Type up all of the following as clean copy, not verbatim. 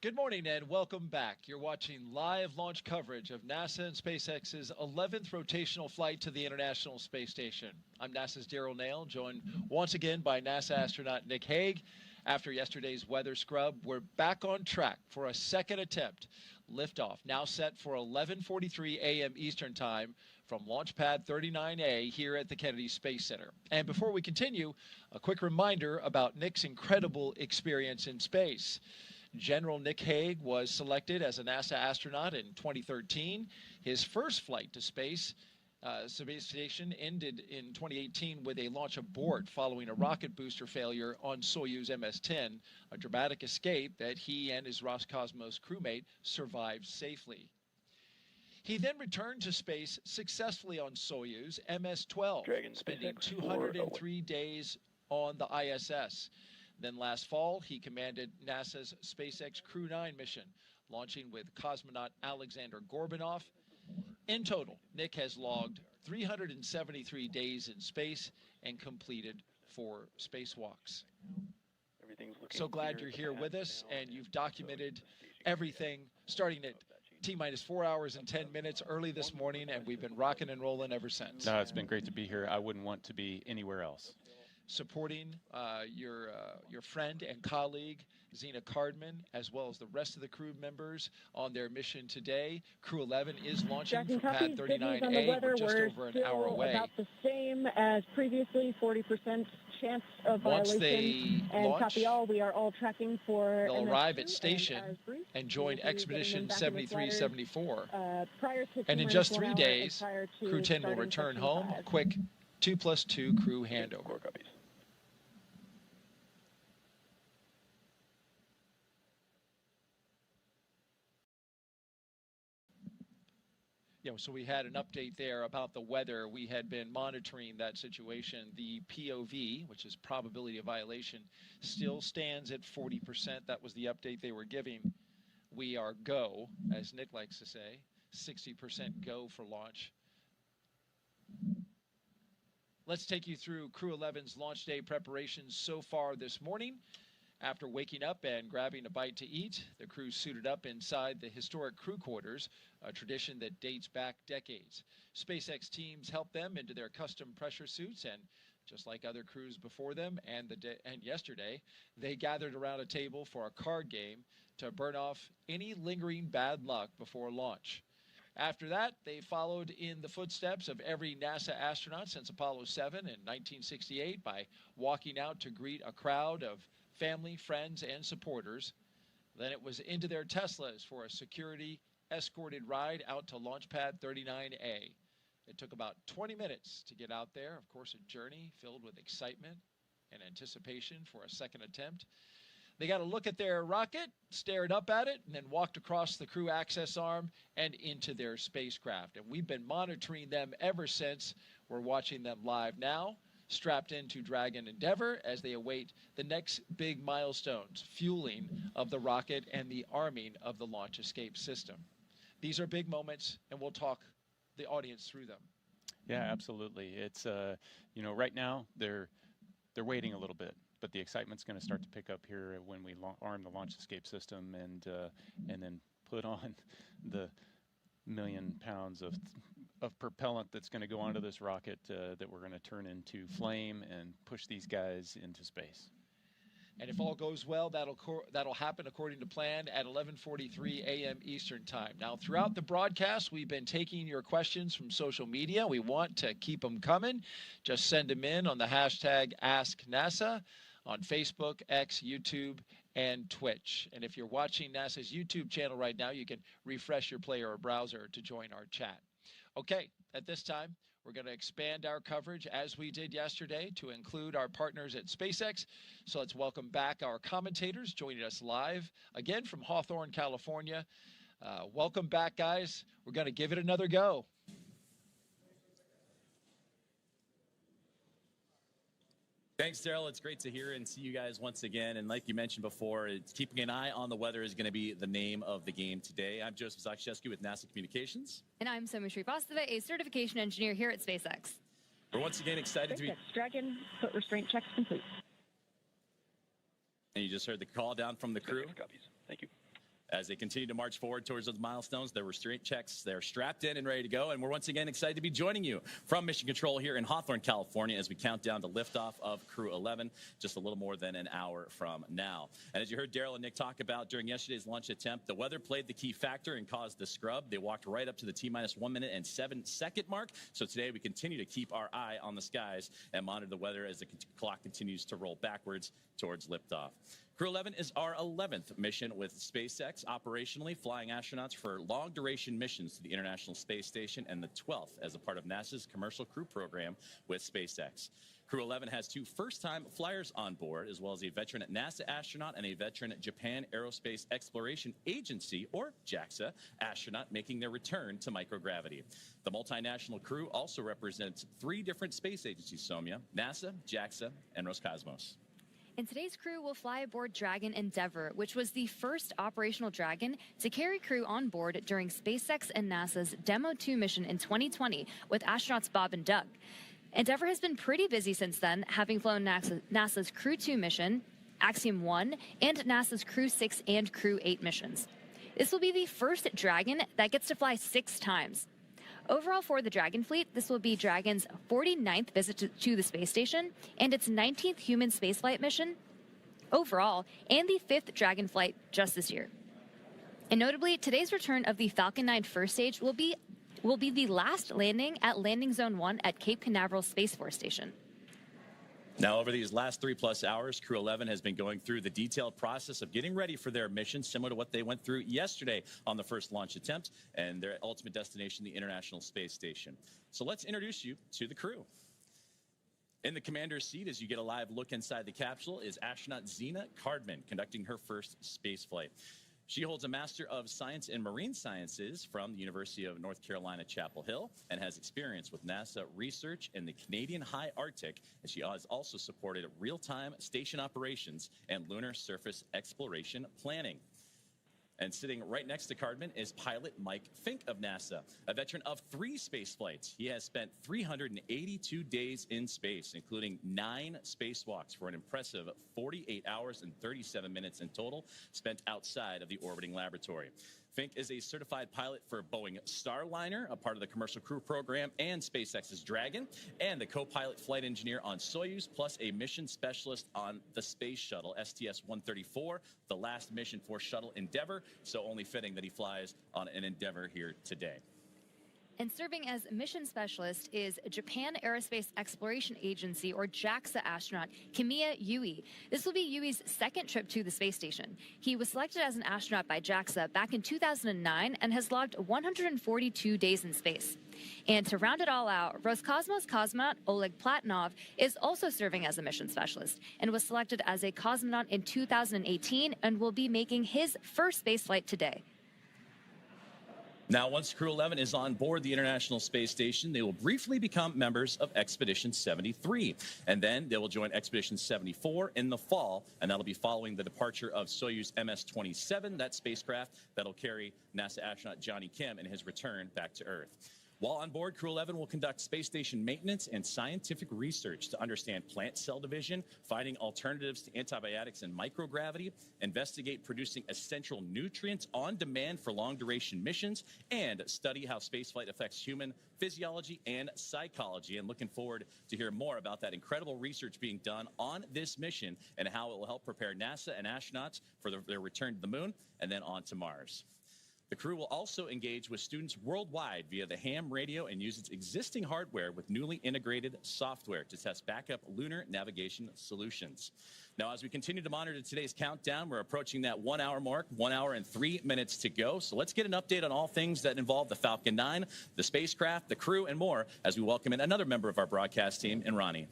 Good morning and welcome back. You're watching live launch coverage of NASA and SpaceX's 11th rotational flight to the International Space Station. I'm NASA's Daryl Nail, joined once again by NASA astronaut Nick Hague. After yesterday's weather scrub, we're back on track for a second attempt. Liftoff now set for 11:43 a.m. Eastern Time from Launch Pad 39A here at the Kennedy Space Center. And before we continue, a quick reminder about Nick's incredible experience in space. General Nick Hague was selected as a NASA astronaut in 2013. His first flight to space station ended in 2018 with a launch abort following a rocket booster failure on Soyuz MS-10, a dramatic escape that he and his Roscosmos crewmate survived safely. He then returned to space successfully on Soyuz MS-12, spending 203 days on the ISS. Then last fall, he commanded NASA's SpaceX Crew-11 mission, launching with cosmonaut Alexander Gorbanov. In total, Nick has logged 373 days in space and completed 4 spacewalks. So glad you're here with us, and you've documented everything starting at T-minus 4 hours and 10 minutes early this morning, and we've been rocking and rolling ever since. No, it's been great to be here. I wouldn't want to be anywhere else. Supporting your friend and colleague, Zena Cardman, as well as the rest of the crew members on their mission today. Crew-11 is launching from Pad 39A. We're just over an hour away. About the same as previously, 40% chance of Once violation. they and launch, copy all, we are all tracking for they'll MS2 arrive at station and join Expedition 7374. And in just 3 days, Crew 10 will return home. A quick 2+2 crew handover. So we had an update there about the weather. We had been monitoring that situation. The POV, which is probability of violation, still stands at 40%. That was the update they were giving. We are go, as Nick likes to say, 60% go for launch. Let's take you through Crew-11's launch day preparations so far this morning. After waking up and grabbing a bite to eat, the crew suited up inside the historic crew quarters, a tradition that dates back decades. SpaceX teams helped them into their custom pressure suits, and just like other crews before them and yesterday, they gathered around a table for a card game to burn off any lingering bad luck before launch. After that, they followed in the footsteps of every NASA astronaut since Apollo 7 in 1968 by walking out to greet a crowd of family, friends, and supporters. Then it was into their Teslas for a security escorted ride out to Launch Pad 39A. It took about 20 minutes to get out there. Of course, a journey filled with excitement and anticipation for a second attempt. They got a look at their rocket, stared up at it, and then walked across the crew access arm and into their spacecraft. And we've been monitoring them ever since. We're watching them live now, strapped into Dragon Endeavour as they await the next big milestones, fueling of the rocket and the arming of the launch escape system. These are big moments, and we'll talk the audience through them. Yeah, absolutely. It's right now they're waiting a little bit, but the excitement's going to start to pick up here when we arm the launch escape system and then put on the 1 million pounds of propellant that's going to go onto this rocket that we're going to turn into flame and push these guys into space. And if all goes well, that'll happen according to plan at 11:43 a.m. Eastern Time. Now, throughout the broadcast, we've been taking your questions from social media. We want to keep them coming. Just send them in on the hashtag AskNASA on Facebook, X, YouTube, and Twitch. And if you're watching NASA's YouTube channel right now, you can refresh your player or browser to join our chat. Okay, at this time, we're going to expand our coverage as we did yesterday to include our partners at SpaceX. So let's welcome back our commentators joining us live again from Hawthorne, California. Welcome back, guys. We're going to give it another go. Thanks, Daryl. It's great to hear and see you guys once again. And like you mentioned before, keeping an eye on the weather is going to be the name of the game today. I'm Joseph Zakshesky with NASA Communications. And I'm Soma Srivastava, a certification engineer here at SpaceX. We're once again excited to be... Dragon, foot restraint checks complete. And you just heard the call down from the crew. Copies. Thank you. As they continue to march forward towards those milestones, their restraint checks, they're strapped in and ready to go. And we're once again excited to be joining you from Mission Control here in Hawthorne, California, as we count down to liftoff of Crew-11, just a little more than an hour from now. And as you heard Daryl and Nick talk about during yesterday's launch attempt, the weather played the key factor and caused the scrub. They walked right up to the T-minus 1 minute and 7 second mark. So today we continue to keep our eye on the skies and monitor the weather as the clock continues to roll backwards towards liftoff. Crew-11 is our 11th mission with SpaceX, operationally flying astronauts for long-duration missions to the International Space Station, and the 12th as a part of NASA's Commercial Crew program with SpaceX. Crew-11 has 2 first-time flyers on board, as well as a veteran NASA astronaut and a veteran Japan Aerospace Exploration Agency, or JAXA, astronaut making their return to microgravity. The multinational crew also represents 3 different space agencies, Soumya: NASA, JAXA, and Roscosmos. And today's crew will fly aboard Dragon Endeavour, which was the first operational Dragon to carry crew on board during SpaceX and NASA's Demo 2 mission in 2020 with astronauts Bob and Doug. Endeavour has been pretty busy since then, having flown NASA's Crew 2 mission, Axiom 1, and NASA's Crew 6 and Crew 8 missions. This will be the first Dragon that gets to fly 6 times. Overall, for the Dragon fleet, this will be Dragon's 49th visit to the space station and its 19th human spaceflight mission overall, and the 5th Dragon flight just this year. And notably, today's return of the Falcon 9 first stage will be the last landing at Landing Zone 1 at Cape Canaveral Space Force Station. Now, over these last 3+ hours, Crew-11 has been going through the detailed process of getting ready for their mission, similar to what they went through yesterday on the first launch attempt and their ultimate destination, the International Space Station. So let's introduce you to the crew. In the commander's seat, as you get a live look inside the capsule, is astronaut Zena Cardman conducting her first space flight. She holds a Master of Science in Marine Sciences from the University of North Carolina, Chapel Hill, and has experience with NASA research in the Canadian High Arctic, and she has also supported real-time station operations and lunar surface exploration planning. And sitting right next to Cardman is pilot Mike Fink of NASA, a veteran of 3 space flights. He has spent 382 days in space, including 9 spacewalks for an impressive 48 hours and 37 minutes in total spent outside of the orbiting laboratory. Fink is a certified pilot for Boeing Starliner, a part of the Commercial Crew program, and SpaceX's Dragon, and the co-pilot flight engineer on Soyuz, plus a mission specialist on the Space Shuttle, STS-134, the last mission for Shuttle Endeavour, so only fitting that he flies on an Endeavour here today. And serving as mission specialist is Japan Aerospace Exploration Agency, or JAXA astronaut Kimiya Yui. This will be Yui's 2nd trip to the space station. He was selected as an astronaut by JAXA back in 2009 and has logged 142 days in space. And to round it all out, Roscosmos cosmonaut Oleg Platonov is also serving as a mission specialist and was selected as a cosmonaut in 2018 and will be making his first space flight today. Now, once Crew-11 is on board the International Space Station, they will briefly become members of Expedition 73. And then they will join Expedition 74 in the fall, and that'll be following the departure of Soyuz MS-27, that spacecraft that'll carry NASA astronaut Johnny Kim in his return back to Earth. While on board, Crew-11 will conduct space station maintenance and scientific research to understand plant cell division, finding alternatives to antibiotics and microgravity, investigate producing essential nutrients on demand for long-duration missions, and study how spaceflight affects human physiology and psychology. And looking forward to hear more about that incredible research being done on this mission and how it will help prepare NASA and astronauts for their return to the moon and then on to Mars. The crew will also engage with students worldwide via the ham radio and use its existing hardware with newly integrated software to test backup lunar navigation solutions. Now, as we continue to monitor today's countdown, we're approaching that 1 hour mark, 1 hour and 3 minutes to go. So let's get an update on all things that involve the Falcon 9, the spacecraft, the crew, and more as we welcome in another member of our broadcast team, in Ronnie.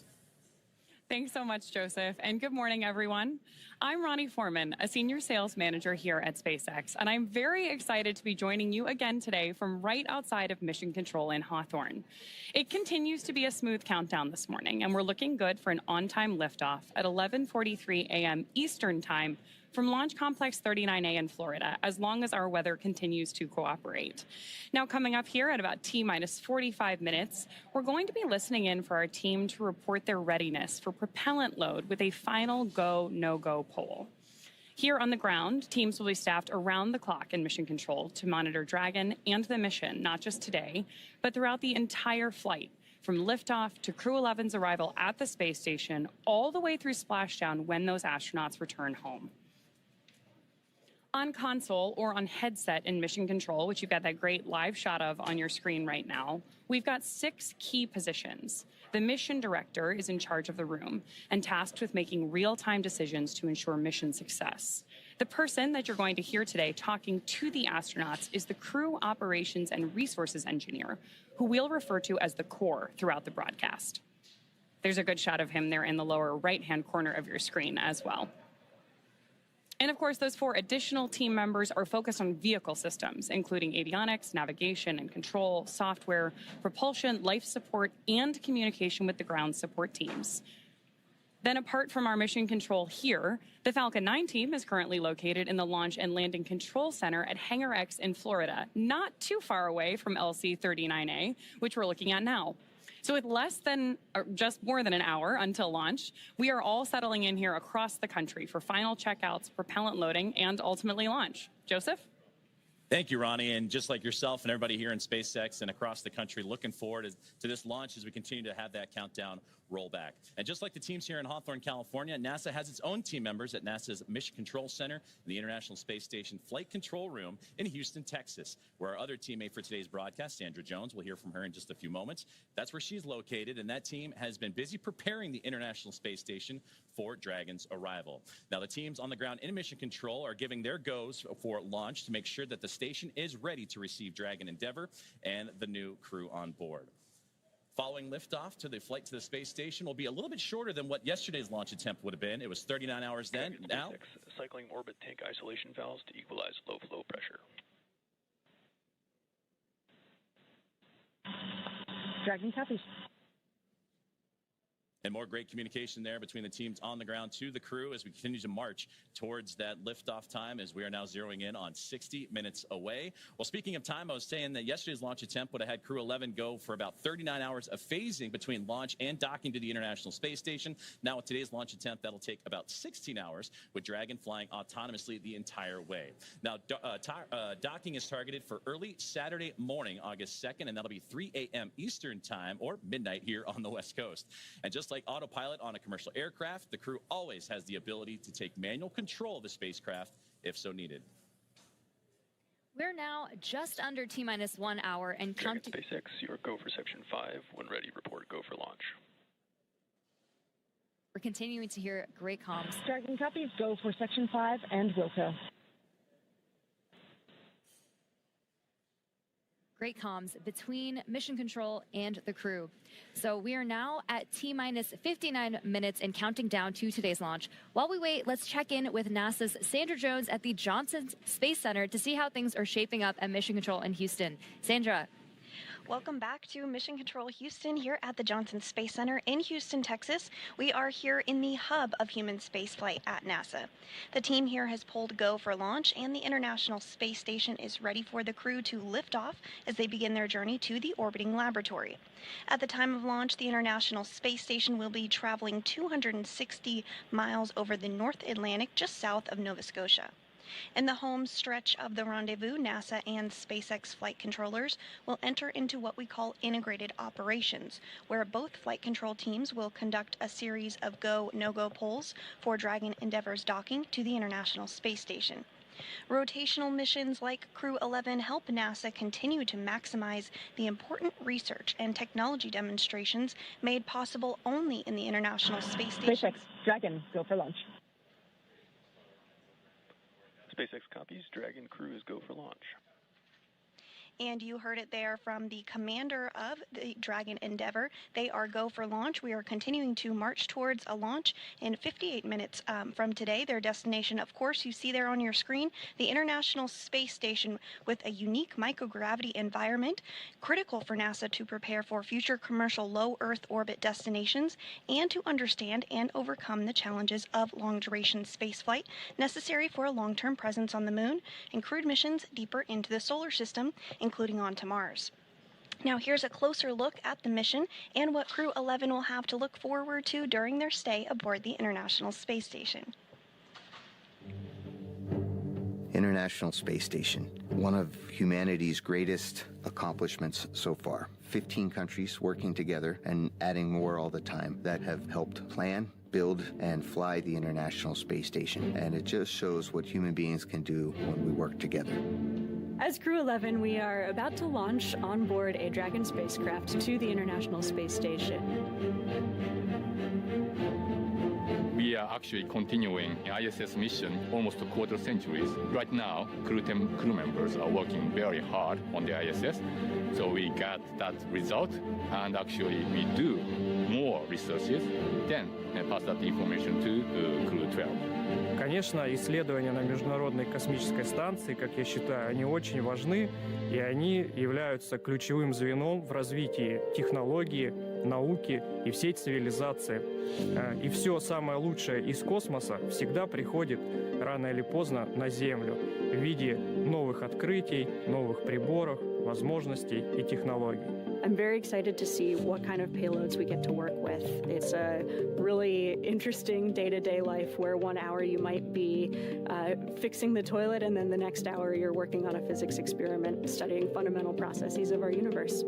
Thanks so much, Joseph, and good morning, everyone. I'm Ronnie Foreman, a senior sales manager here at SpaceX, and I'm very excited to be joining you again today from right outside of Mission Control in Hawthorne. It continues to be a smooth countdown this morning, and we're looking good for an on-time liftoff at 11:43 a.m. Eastern Time from Launch Complex 39A in Florida, as long as our weather continues to cooperate. Now, coming up here at about T-minus 45 minutes, we're going to be listening in for our team to report their readiness for propellant load with a final go, no-go poll. Here on the ground, teams will be staffed around the clock in Mission Control to monitor Dragon and the mission, not just today, but throughout the entire flight, from liftoff to Crew-11's arrival at the space station, all the way through splashdown when those astronauts return home. On console or on headset in Mission Control, which you've got that great live shot of on your screen right now, we've got 6 key positions. The mission director is in charge of the room and tasked with making real-time decisions to ensure mission success. The person that you're going to hear today talking to the astronauts is the crew operations and resources engineer, who we'll refer to as the core throughout the broadcast. There's a good shot of him there in the lower right-hand corner of your screen as well. And of course, those 4 additional team members are focused on vehicle systems, including avionics, navigation and control, software, propulsion, life support, and communication with the ground support teams. Then apart from our mission control here, the Falcon 9 team is currently located in the Launch and Landing Control Center at Hangar X in Florida, not too far away from LC-39A, which we're looking at now. So with less than, or just more than an hour until launch, we are all settling in here across the country for final checkouts, propellant loading, and ultimately launch. Joseph? Thank you, Ronnie. And just like yourself and everybody here in SpaceX and across the country, looking forward to this launch as we continue to have that countdown rollback. And just like the teams here in Hawthorne, California, NASA has its own team members at NASA's Mission Control Center and the International Space Station Flight Control Room in Houston, Texas, where our other teammate for today's broadcast, Sandra Jones, we'll hear from her in just a few moments. That's where she's located, and that team has been busy preparing the International Space Station for Dragon's arrival. Now, the teams on the ground in Mission Control are giving their goes for launch to make sure that the station is ready to receive Dragon Endeavour and the new crew on board. Following liftoff to the flight to the space station will be a little bit shorter than what yesterday's launch attempt would have been. It was 39 hours then. Now, cycling orbit tank isolation valves to equalize low flow pressure. Dragon copies. And more great communication there between the teams on the ground to the crew as we continue to march towards that liftoff time, as we are now zeroing in on 60 minutes away. Well, speaking of time, I was saying that yesterday's launch attempt would have had Crew-11 go for about 39 hours of phasing between launch and docking to the International Space Station. Now with today's launch attempt, that'll take about 16 hours, with Dragon flying autonomously the entire way. Now, docking is targeted for early Saturday morning, August 2nd, and that'll be 3 a.m. Eastern time, or midnight here on the West Coast. And just like autopilot on a commercial aircraft, the crew always has the ability to take manual control of the spacecraft if so needed. We're now just under T-minus 1 hour and counting. SpaceX, your go for Section 5. When ready, report go for launch. We're continuing to hear great comms. Dragon copies, go for Section 5 and Wilco. Great comms between Mission Control and the crew. So we are now at T-minus 59 minutes and counting down to today's launch. While we wait, let's check in with NASA's Sandra Jones at the Johnson Space Center to see how things are shaping up at Mission Control in Houston. Sandra. Welcome back to Mission Control Houston here at the Johnson Space Center in Houston, Texas. We are here in the hub of human spaceflight at NASA. The team here has pulled go for launch, and the International Space Station is ready for the crew to lift off as they begin their journey to the orbiting laboratory. At the time of launch, the International Space Station will be traveling 260 miles over the North Atlantic, just south of Nova Scotia. In the home stretch of the rendezvous, NASA and SpaceX flight controllers will enter into what we call integrated operations, where both flight control teams will conduct a series of go, no-go polls for Dragon Endeavour's docking to the International Space Station. Rotational missions like Crew-11 help NASA continue to maximize the important research and technology demonstrations made possible only in the International Space Station. SpaceX, Dragon, go for launch. SpaceX copies. Dragon crews go for launch. And you heard it there from the commander of the Dragon Endeavour. They are go for launch. We are continuing to march towards a launch in 58 minutes from today. Their destination, of course, you see there on your screen, the International Space Station, with a unique microgravity environment, critical for NASA to prepare for future commercial low Earth orbit destinations and to understand and overcome the challenges of long-duration spaceflight necessary for a long-term presence on the Moon and crewed missions deeper into the solar system, including onto Mars. Now here's a closer look at the mission and what Crew-11 will have to look forward to during their stay aboard the International Space Station. International Space Station, one of humanity's greatest accomplishments so far. 15 countries working together and adding more all the time that have helped plan, build, and fly the International Space Station. And it just shows what human beings can do when we work together. As Crew-11, we are about to launch on board a Dragon spacecraft to the International Space Station. We are actually continuing an ISS mission almost a quarter centuries. Right now, crew members are working very hard on the ISS. So we got that result, and actually we do more researches, then pass that information to Crew-12. Конечно, исследования на Международной космической станции, как я считаю, они очень важны, и они являются ключевым звеном в развитии технологии, науки и всей цивилизации. И все самое лучшее из космоса всегда приходит рано или поздно на Землю в виде новых открытий, новых приборов, возможностей и технологий. I'm very excited to see what kind of payloads we get to work with. It's a really interesting day-to-day life where 1 hour you might be fixing the toilet and then the next hour you're working on a physics experiment studying fundamental processes of our universe.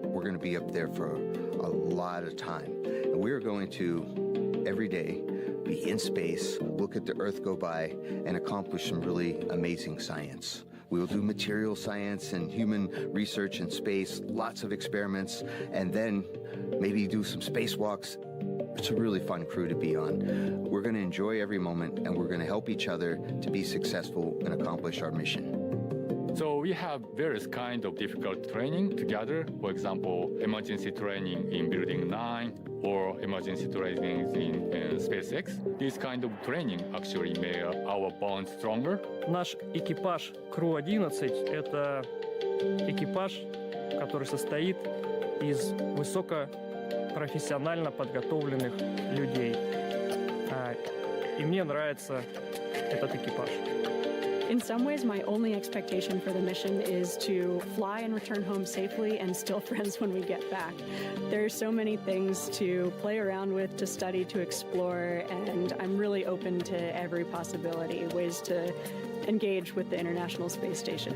We're going to be up there for a lot of time. And we're going to, every day, be in space, look at the Earth go by, and accomplish some really amazing science. We will do material science and human research in space, lots of experiments, and then maybe do some spacewalks. It's a really fun crew to be on. We're going to enjoy every moment, and we're going to help each other to be successful and accomplish our mission. So we have various kinds of difficult training together. For example, emergency training in Building 9 or emergency training in SpaceX. This kind of training actually made our bond stronger. Наш экипаж Crew-11 — это экипаж, который состоит из высокопрофессионально подготовленных людей. И мне нравится этот экипаж. In some ways, my only expectation for the mission is to fly and return home safely and still friends when we get back. There are so many things to play around with, to study, to explore, and I'm really open to every possibility, ways to engage with the International Space Station.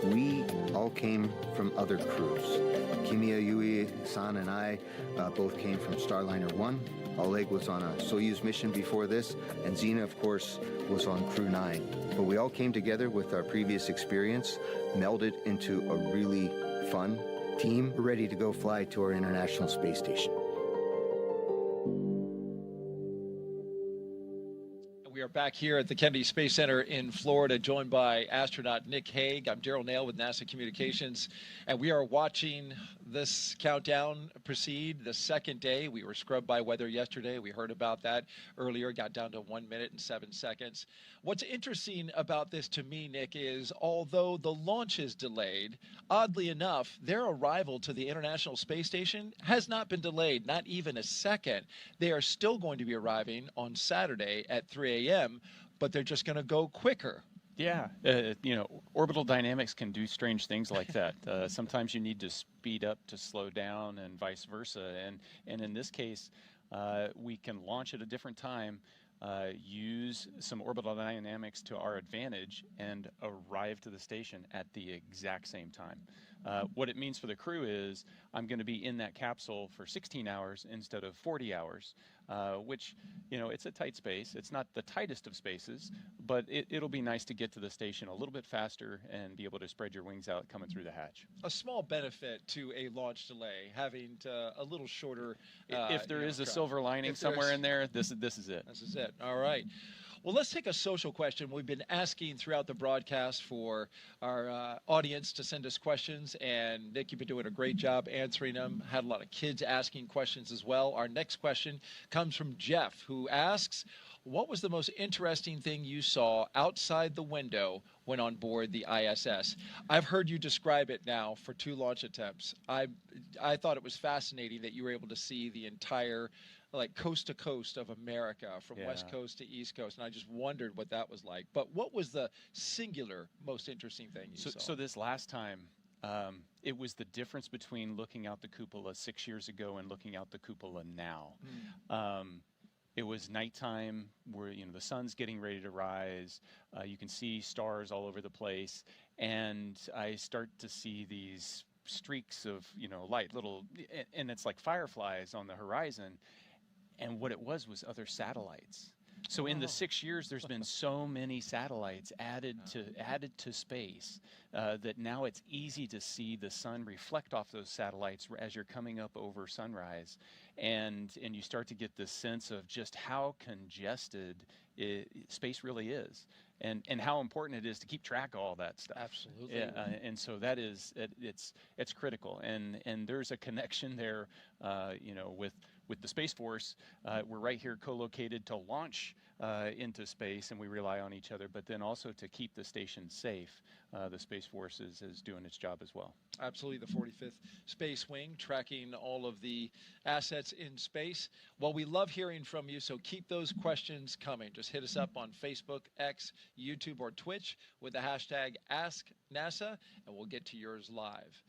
We all came from other crews. Kimia, Yui, San, and I both came from Starliner 1. Oleg was on a Soyuz mission before this, and Zena, of course, was on Crew 9. But we all came together with our previous experience, melded into a really fun team, ready to go fly to our International Space Station. We are back here at the Kennedy Space Center in Florida, joined by astronaut Nick Hague. I'm Daryl Nail with NASA Communications, and we are watching this countdown proceed, the second day. We were scrubbed by weather yesterday. We heard about that earlier, got down to 1 minute and 7 seconds. What's interesting about this to me, Nick, is although the launch is delayed, oddly enough, their arrival to the International Space Station has not been delayed, not even a second. They are still going to be arriving on Saturday at 3 a.m., but they're just going to go quicker. Yeah, you know, orbital dynamics can do strange things like that. Sometimes you need to speed up to slow down and vice versa. And in this case, we can launch at a different time, use some orbital dynamics to our advantage, and arrive to the station at the exact same time. What it means for the crew is I'm going to be in that capsule for 16 hours instead of 40 hours, which, you know, it's a tight space. It's not the tightest of spaces, but it'll be nice to get to the station a little bit faster and be able to spread your wings out coming through the hatch. A small benefit to a launch delay, having a little shorter. If there is a silver lining somewhere in there, this is it. This is it. All right. Well, let's take a social question. We've been asking throughout the broadcast for our audience to send us questions, and Nick, you've been doing a great job answering them. Had a lot of kids asking questions as well. Our next question comes from Jeff, who asks, what was the most interesting thing you saw outside the window when on board the ISS? I've heard you describe it now for 2 launch attempts. I thought it was fascinating that you were able to see the entire coast to coast of America, from West Coast to East Coast, and I just wondered what that was like. But what was the singular most interesting thing you saw? So this last time, it was the difference between looking out the cupola 6 years ago and looking out the cupola now. it was nighttime where, the sun's getting ready to rise. You can see stars all over the place. And I start to see these streaks of, light, and it's like fireflies on the horizon. And what it was other satellites. So in the 6 years, there's been so many satellites added to space that now it's easy to see the sun reflect off those satellites as you're coming up over sunrise, and you start to get this sense of just how congested space really is, and how important it is to keep track of all that stuff. Absolutely. Yeah, and so that is it's critical, and there's a connection there, with the Space Force. We're right here co-located to launch into space, and we rely on each other, but then also to keep the station safe. The Space Force is doing its job as well. Absolutely, the 45th Space Wing, tracking all of the assets in space. Well, we love hearing from you, so keep those questions coming. Just hit us up on Facebook, X, YouTube, or Twitch with the hashtag AskNASA, and we'll get to yours live.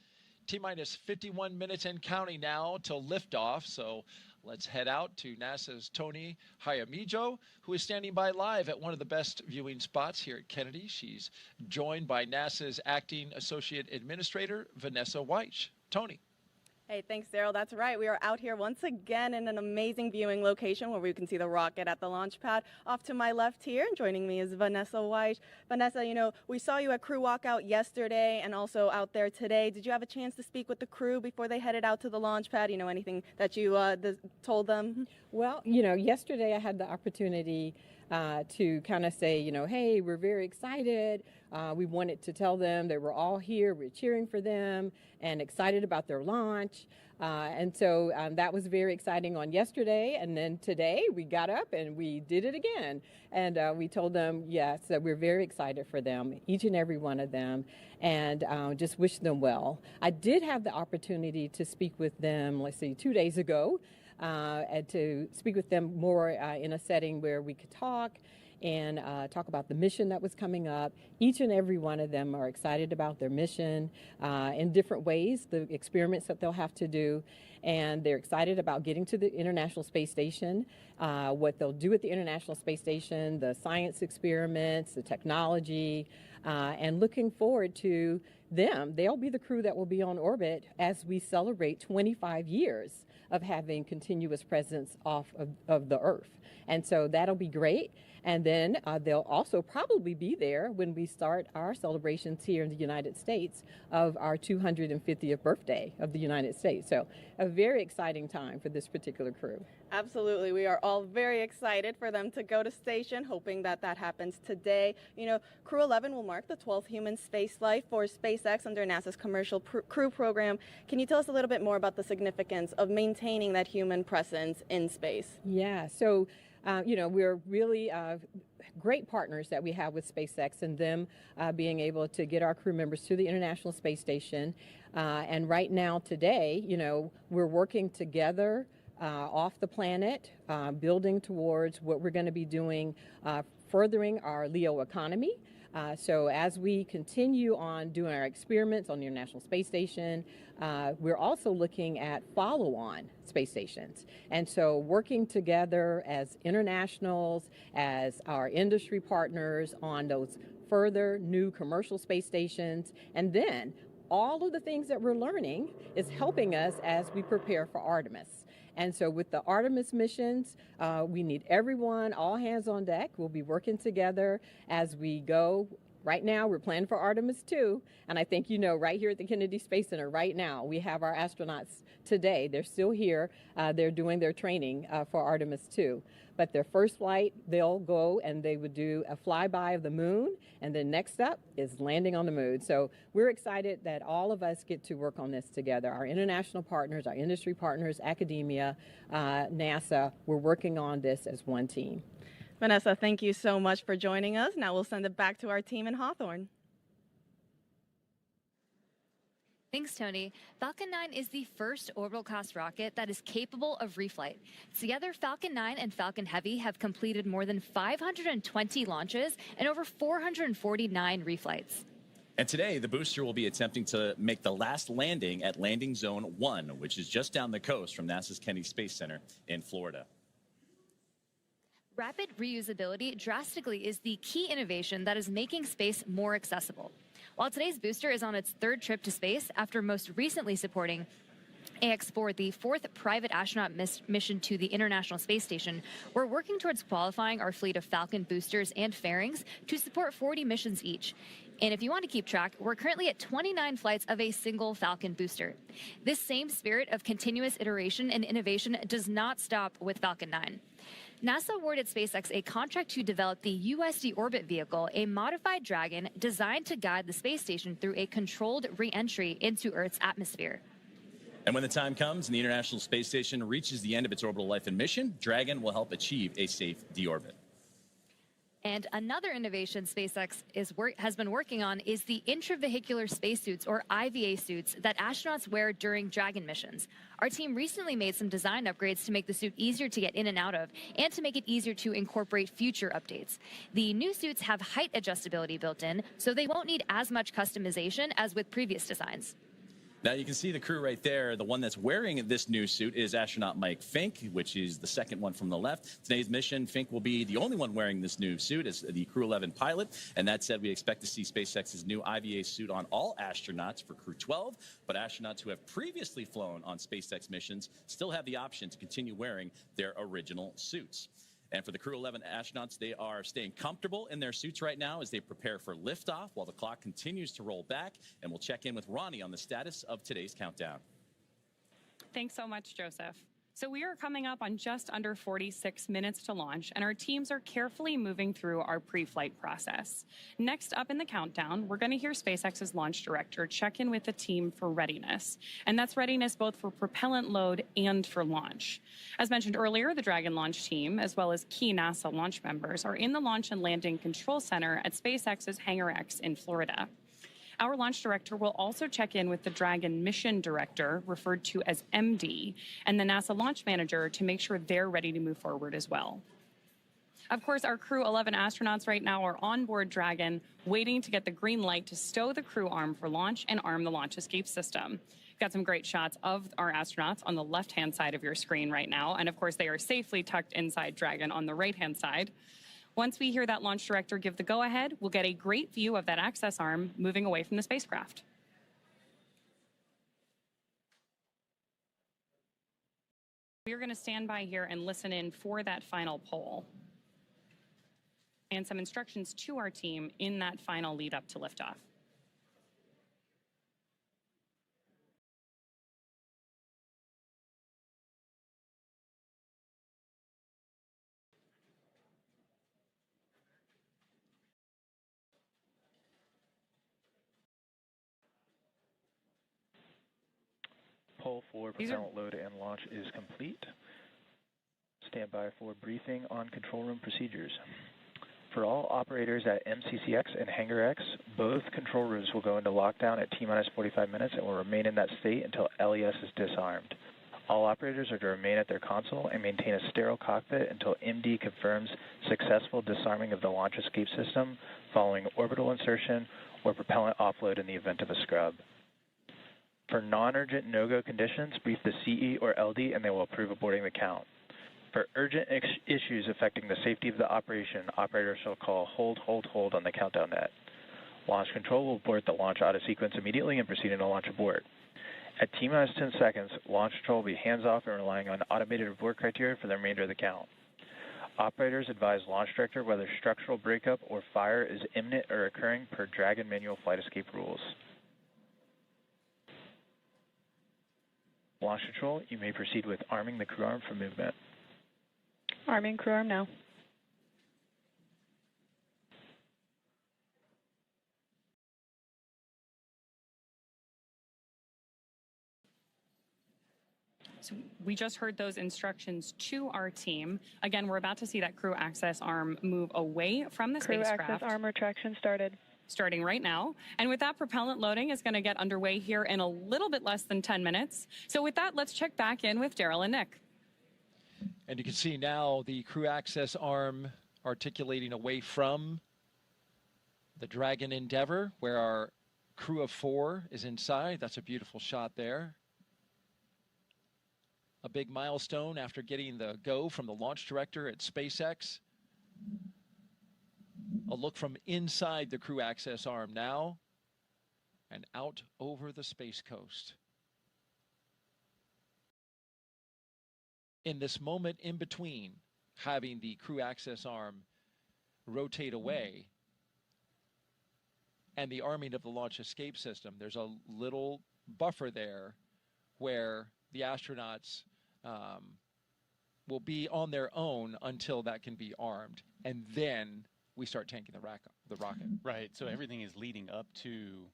T-minus 51 minutes and counting now till liftoff, so let's head out to NASA's Tony Jaramillo, who is standing by live at one of the best viewing spots here at Kennedy. She's joined by NASA's Acting Associate Administrator, Vanessa White. Tony. Hey, thanks, Daryl. That's right. We are out here once again in an amazing viewing location where we can see the rocket at the launch pad. Off to my left here, joining me is Vanessa White. Vanessa, we saw you at Crew Walkout yesterday and also out there today. Did you have a chance to speak with the crew before they headed out to the launch pad? Anything that you told them? Well, yesterday I had the opportunity to kind of say, hey, we're very excited. We wanted to tell them they were all here. We're cheering for them and excited about their launch. And so that was very exciting on yesterday. And then today we got up and we did it again. And we told them, yes, that we're very excited for them, each and every one of them, and just wish them well. I did have the opportunity to speak with them, 2 days ago, and to speak with them more in a setting where we could talk and talk about the mission that was coming up. Each and every one of them are excited about their mission in different ways, the experiments that they'll have to do, and they're excited about getting to the International Space Station, what they'll do at the International Space Station, the science experiments, the technology, and looking forward to them. They'll be the crew that will be on orbit as we celebrate 25 years of having continuous presence off of the Earth. And so that'll be great. And then they'll also probably be there when we start our celebrations here in the United States of our 250th birthday of the United States. So a very exciting time for this particular crew. Absolutely. We are all very excited for them to go to station, hoping that happens today. Crew-11 will mark the 12th human space flight for SpaceX under NASA's Commercial Crew program. Can you tell us a little bit more about the significance of maintaining that human presence in space? Yeah. So we're really great partners that we have with SpaceX and them being able to get our crew members to the International Space Station. And right now, today, we're working together off the planet, building towards what we're going to be doing, furthering our LEO economy. So as we continue on doing our experiments on the International Space Station, we're also looking at follow-on space stations. And so working together as internationals, as our industry partners on those further new commercial space stations, and then all of the things that we're learning is helping us as we prepare for Artemis. And so with the Artemis missions, we need everyone, all hands on deck. We'll be working together as we go. Right now, we're planning for Artemis 2, and I think right here at the Kennedy Space Center right now, we have our astronauts today. They're still here. They're doing their training for Artemis 2. But their first flight, they'll go and they would do a flyby of the moon, and then next up is landing on the moon. So we're excited that all of us get to work on this together. Our international partners, our industry partners, academia, NASA, we're working on this as one team. Vanessa, thank you so much for joining us. Now we'll send it back to our team in Hawthorne. Thanks, Tony. Falcon 9 is the first orbital-class rocket that is capable of reflight. Together, Falcon 9 and Falcon Heavy have completed more than 520 launches and over 449 reflights. And today, the booster will be attempting to make the last landing at Landing Zone 1, which is just down the coast from NASA's Kennedy Space Center in Florida. Rapid reusability drastically is the key innovation that is making space more accessible. While today's booster is on its third trip to space after most recently supporting AX-4, the fourth private astronaut mission to the International Space Station, we're working towards qualifying our fleet of Falcon boosters and fairings to support 40 missions each. And if you want to keep track, we're currently at 29 flights of a single Falcon booster. This same spirit of continuous iteration and innovation does not stop with Falcon 9. NASA awarded SpaceX a contract to develop the USD Orbit vehicle, a modified Dragon designed to guide the space station through a controlled re-entry into Earth's atmosphere. And when the time comes and the International Space Station reaches the end of its orbital life and mission, Dragon will help achieve a safe deorbit. And another innovation SpaceX has been working on is the intravehicular spacesuits, or IVA suits, that astronauts wear during Dragon missions. Our team recently made some design upgrades to make the suit easier to get in and out of, and to make it easier to incorporate future updates. The new suits have height adjustability built in, so they won't need as much customization as with previous designs. Now you can see the crew right there. The one that's wearing this new suit is astronaut Mike Fink, which is the second one from the left. Today's mission, Fink will be the only one wearing this new suit as the Crew-11 pilot. And that said, we expect to see SpaceX's new IVA suit on all astronauts for Crew-12. But astronauts who have previously flown on SpaceX missions still have the option to continue wearing their original suits. And for the Crew-11 astronauts, they are staying comfortable in their suits right now as they prepare for liftoff while the clock continues to roll back. And we'll check in with Ronnie on the status of today's countdown. Thanks so much, Joseph. So we are coming up on just under 46 minutes to launch, and our teams are carefully moving through our pre-flight process. Next up in the countdown, we're going to hear SpaceX's launch director check in with the team for readiness. And that's readiness both for propellant load and for launch. As mentioned earlier, the Dragon launch team, as well as key NASA launch members, are in the Launch and Landing Control Center at SpaceX's Hangar X in Florida. Our launch director will also check in with the Dragon mission director, referred to as MD, and the NASA launch manager to make sure they're ready to move forward as well. Of course, our Crew-11 astronauts right now are on board Dragon, waiting to get the green light to stow the crew arm for launch and arm the launch escape system. We've got some great shots of our astronauts on the left-hand side of your screen right now, and of course, they are safely tucked inside Dragon on the right-hand side. Once we hear that launch director give the go-ahead, we'll get a great view of that access arm moving away from the spacecraft. We are going to stand by here and listen in for that final poll and some instructions to our team in that final lead up to liftoff. Poll for propellant load and launch is complete. Stand by for briefing on control room procedures. For all operators at MCCX and Hangar X, both control rooms will go into lockdown at T-minus 45 minutes and will remain in that state until LES is disarmed. All operators are to remain at their console and maintain a sterile cockpit until MD confirms successful disarming of the launch escape system following orbital insertion or propellant offload in the event of a scrub. For non-urgent no-go conditions, brief the CE or LD and they will approve aborting the count. For urgent issues affecting the safety of the operation, operators shall call hold, hold, hold on the countdown net. Launch control will abort the launch auto sequence immediately and proceed into launch abort. At T-minus 10 seconds, launch control will be hands-off and relying on automated abort criteria for the remainder of the count. Operators advise launch director whether structural breakup or fire is imminent or occurring per Dragon manual flight escape rules. Launch control, you may proceed with arming the crew arm for movement. Arming crew arm now. So we just heard those instructions to our team. Again, we're about to see that crew access arm move away from the spacecraft. Crew access arm retraction started. Starting right now. And with that, propellant loading is going to get underway here in a little bit less than 10 minutes. So with that, let's check back in with Daryl and Nick. And you can see now the crew access arm articulating away from the Dragon Endeavour, where our crew of 4 is inside. That's a beautiful shot there. A big milestone after getting the go from the launch director at SpaceX. A look from inside the crew access arm now and out over the Space Coast. In this moment in between having the crew access arm rotate away and the arming of the launch escape system, there's a little buffer there where the astronauts will be on their own until that can be armed. And then we start tanking the rocket. Right, so everything is leading up to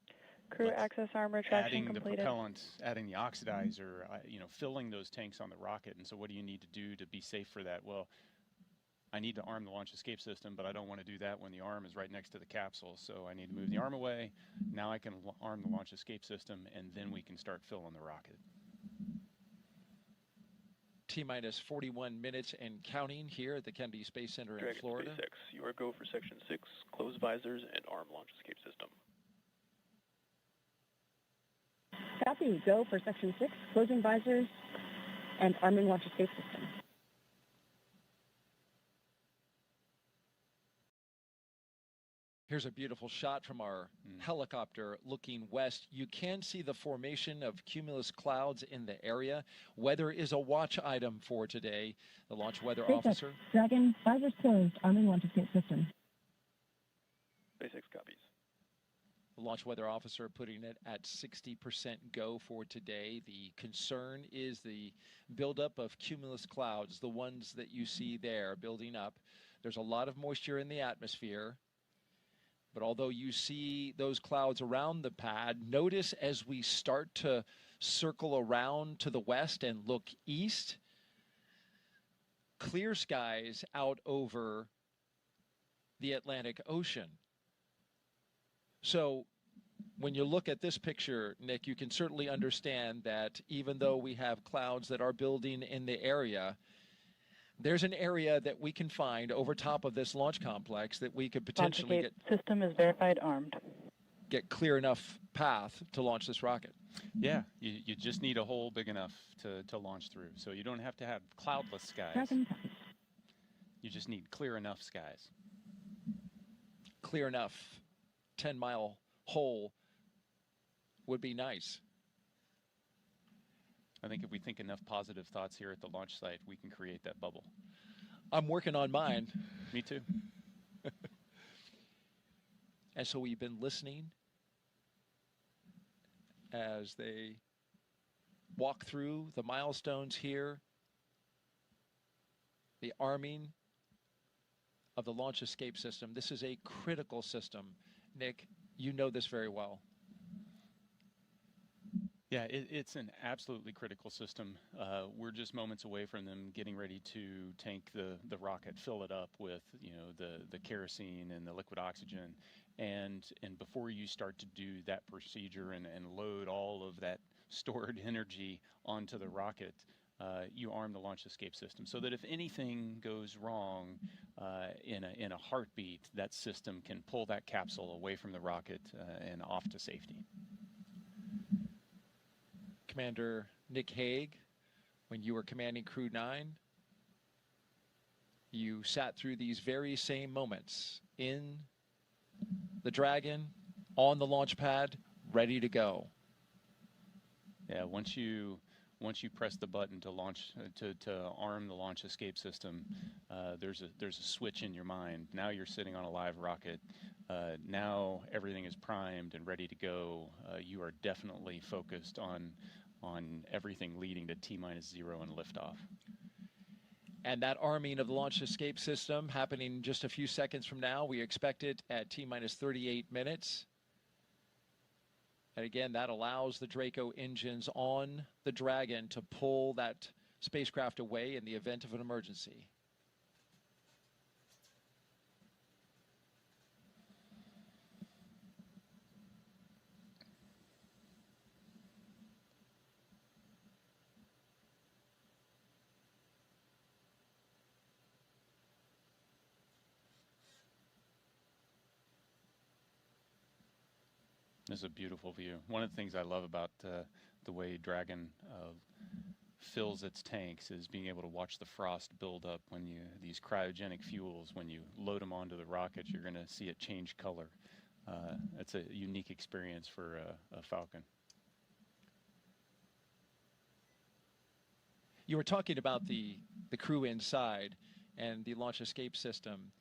Crew access arm retraction adding completed. the propellant, adding the oxidizer, filling those tanks on the rocket. And so what do you need to do to be safe for that? Well, I need to arm the launch escape system, but I don't want to do that when the arm is right next to the capsule. So I need to move the arm away. Now I can arm the launch escape system, and then we can start filling the rocket. T-minus 41 minutes and counting here at the Kennedy Space Center in Florida. SpaceX, you are go for Section 6, close visors and arm launch escape system. Copy. Go for Section 6, closing visors and arming launch escape system. Here's a beautiful shot from our helicopter looking west. You can see the formation of cumulus clouds in the area. Weather is a watch item for today. The launch weather officer. Dragon, visors closed, arming launch escape system. SpaceX copies. The launch weather officer putting it at 60% go for today. The concern is the buildup of cumulus clouds, the ones that you see there building up. There's a lot of moisture in the atmosphere. But although you see those clouds around the pad, notice as we start to circle around to the west and look east, clear skies out over the Atlantic Ocean. So when you look at this picture, Nick, you can certainly understand that even though we have clouds that are building in the area, there's an area that we can find over top of this launch complex that we could potentially System is verified armed. Get clear enough path to launch this rocket. Yeah, you just need a hole big enough to launch through. So you don't have to have cloudless skies. You just need clear enough skies. Clear enough 10-mile hole would be nice. I think if we think enough positive thoughts here at the launch site, we can create that bubble. I'm working on mine. Me too. And so we've been listening as they walk through the milestones here, the arming of the launch escape system. This is a critical system. Nick, you know this very well. Yeah, it's an absolutely critical system. We're just moments away from them getting ready to tank the rocket, fill it up with the kerosene and the liquid oxygen, and before you start to do that procedure and load all of that stored energy onto the rocket, you arm the launch escape system so that if anything goes wrong in a heartbeat, that system can pull that capsule away from the rocket and off to safety. Commander Nick Hague, when you were commanding Crew 9, you sat through these very same moments in the Dragon, on the launch pad, ready to go. Yeah, once you press the button to launch to arm the launch escape system, there's a switch in your mind. Now you're sitting on a live rocket. Now everything is primed and ready to go. You are definitely focused on everything leading to T-0 and liftoff. And that arming of the launch escape system happening just a few seconds from now. We expect it at T-38 minutes. And again, that allows the Draco engines on the Dragon to pull that spacecraft away in the event of an emergency. This is a beautiful view. One of the things I love about the way Dragon fills its tanks is being able to watch the frost build up when these cryogenic fuels, when you load them onto the rockets, you're going to see it change color. It's a unique experience for a Falcon. You were talking about the crew inside and the launch escape system.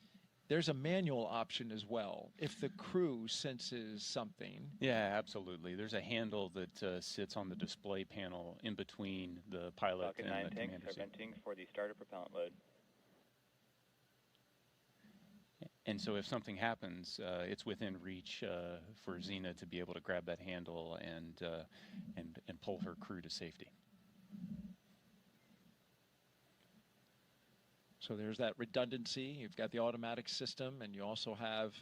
There's a manual option as well if the crew senses something. Yeah, absolutely. There's a handle that sits on the display panel in between the pilot Falcon and 9 the tanks commander are seat. venting for the starter propellant load. And so if something happens, it's within reach for Xena to be able to grab that handle and pull her crew to safety. So there's that redundancy. You've got the automatic system, and you also have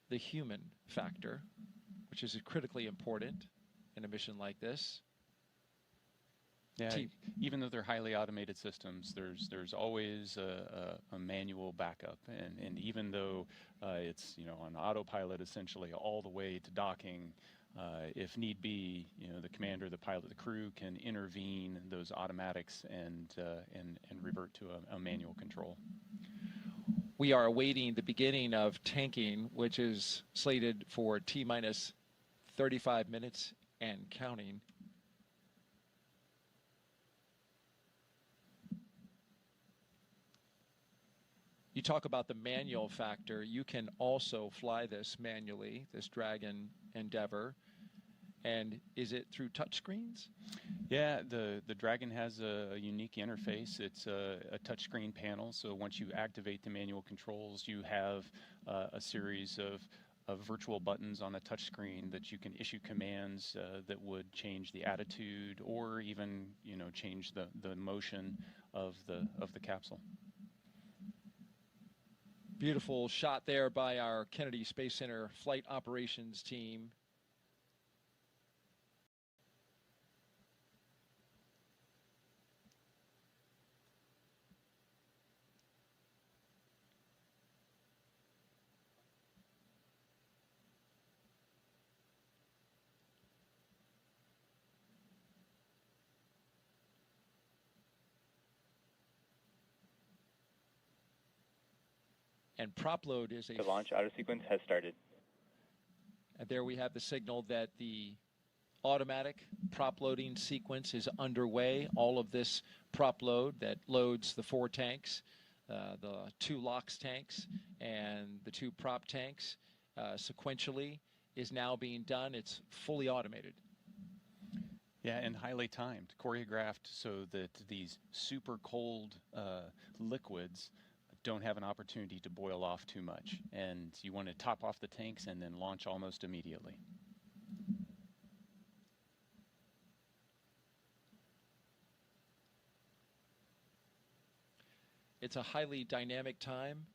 the human factor, which is critically important in a mission like this. Yeah, even though they're highly automated systems, there's always a manual backup, and even though it's on autopilot essentially all the way to docking, if need be, the commander, the pilot, the crew can intervene those automatics and revert to a manual control. We are awaiting the beginning of tanking, which is slated for T-minus 35 minutes and counting. You talk about the manual factor. You can also fly this manually, this Dragon Endeavor. And is it through touchscreens? Yeah, the Dragon has a unique interface. It's a touchscreen panel, so once you activate the manual controls, you have a series of virtual buttons on a touchscreen that you can issue commands that would change the attitude or even change the motion of the capsule. Beautiful shot there by our Kennedy Space Center flight operations team. And prop load is The launch auto sequence has started. And there we have the signal that the automatic prop loading sequence is underway. All of this prop load that loads the 4 tanks, the 2 LOX tanks, and the 2 prop tanks sequentially is now being done. It's fully automated. Yeah, and highly timed, choreographed so that these super cold liquids don't have an opportunity to boil off too much. And you want to top off the tanks and then launch almost immediately. It's a highly dynamic time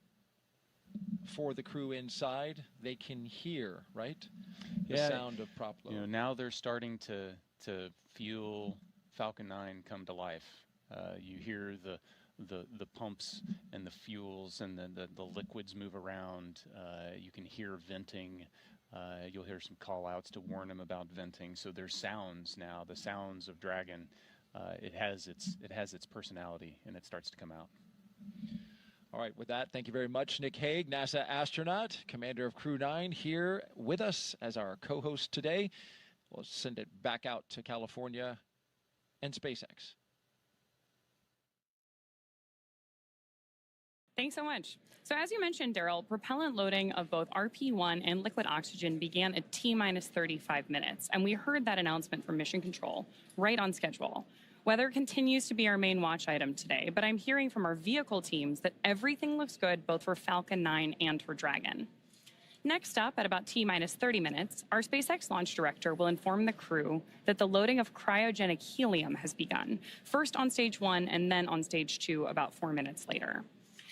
for the crew inside. They can hear, right? The sound of prop load. Now they're starting to feel Falcon 9 come to life. You hear the pumps and the fuels and the liquids move around. You can hear venting. You'll hear some call outs to warn them about venting. So there's sounds now, the sounds of Dragon. It has its personality, and it starts to come out. All right, with that, thank you very much, Nick Hague, NASA astronaut, commander of Crew 9, here with us as our co-host today. We'll send it back out to California and SpaceX. Thanks so much. So as you mentioned, Daryl, propellant loading of both RP-1 and liquid oxygen began at T-minus 35 minutes, and we heard that announcement from Mission Control right on schedule. Weather continues to be our main watch item today, but I'm hearing from our vehicle teams that everything looks good both for Falcon 9 and for Dragon. Next up, at about T-minus 30 minutes, our SpaceX launch director will inform the crew that the loading of cryogenic helium has begun, first on stage 1 and then on stage 2 about 4 minutes later.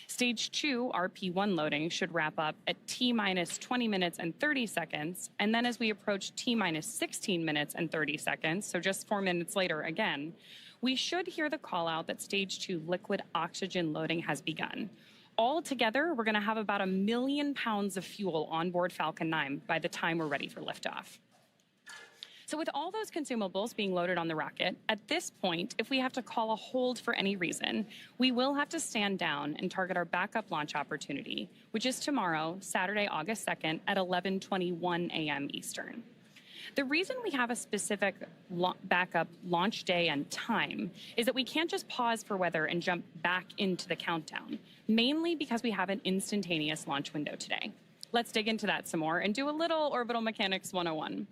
Stage 2 RP-1 loading should wrap up at T-minus 20 minutes and 30 seconds, and then as we approach T-minus 16 minutes and 30 seconds, so just 4 minutes later again, we should hear the call out that stage 2 liquid oxygen loading has begun. All together, we're going to have about 1 million pounds of fuel on board Falcon 9 by the time we're ready for liftoff. So with all those consumables being loaded on the rocket, at this point, if we have to call a hold for any reason, we will have to stand down and target our backup launch opportunity, which is tomorrow, Saturday, August 2nd at 11:21 a.m. Eastern. The reason we have a specific backup launch day and time is that we can't just pause for weather and jump back into the countdown, mainly because we have an instantaneous launch window today. Let's dig into that some more and do a little Orbital Mechanics 101.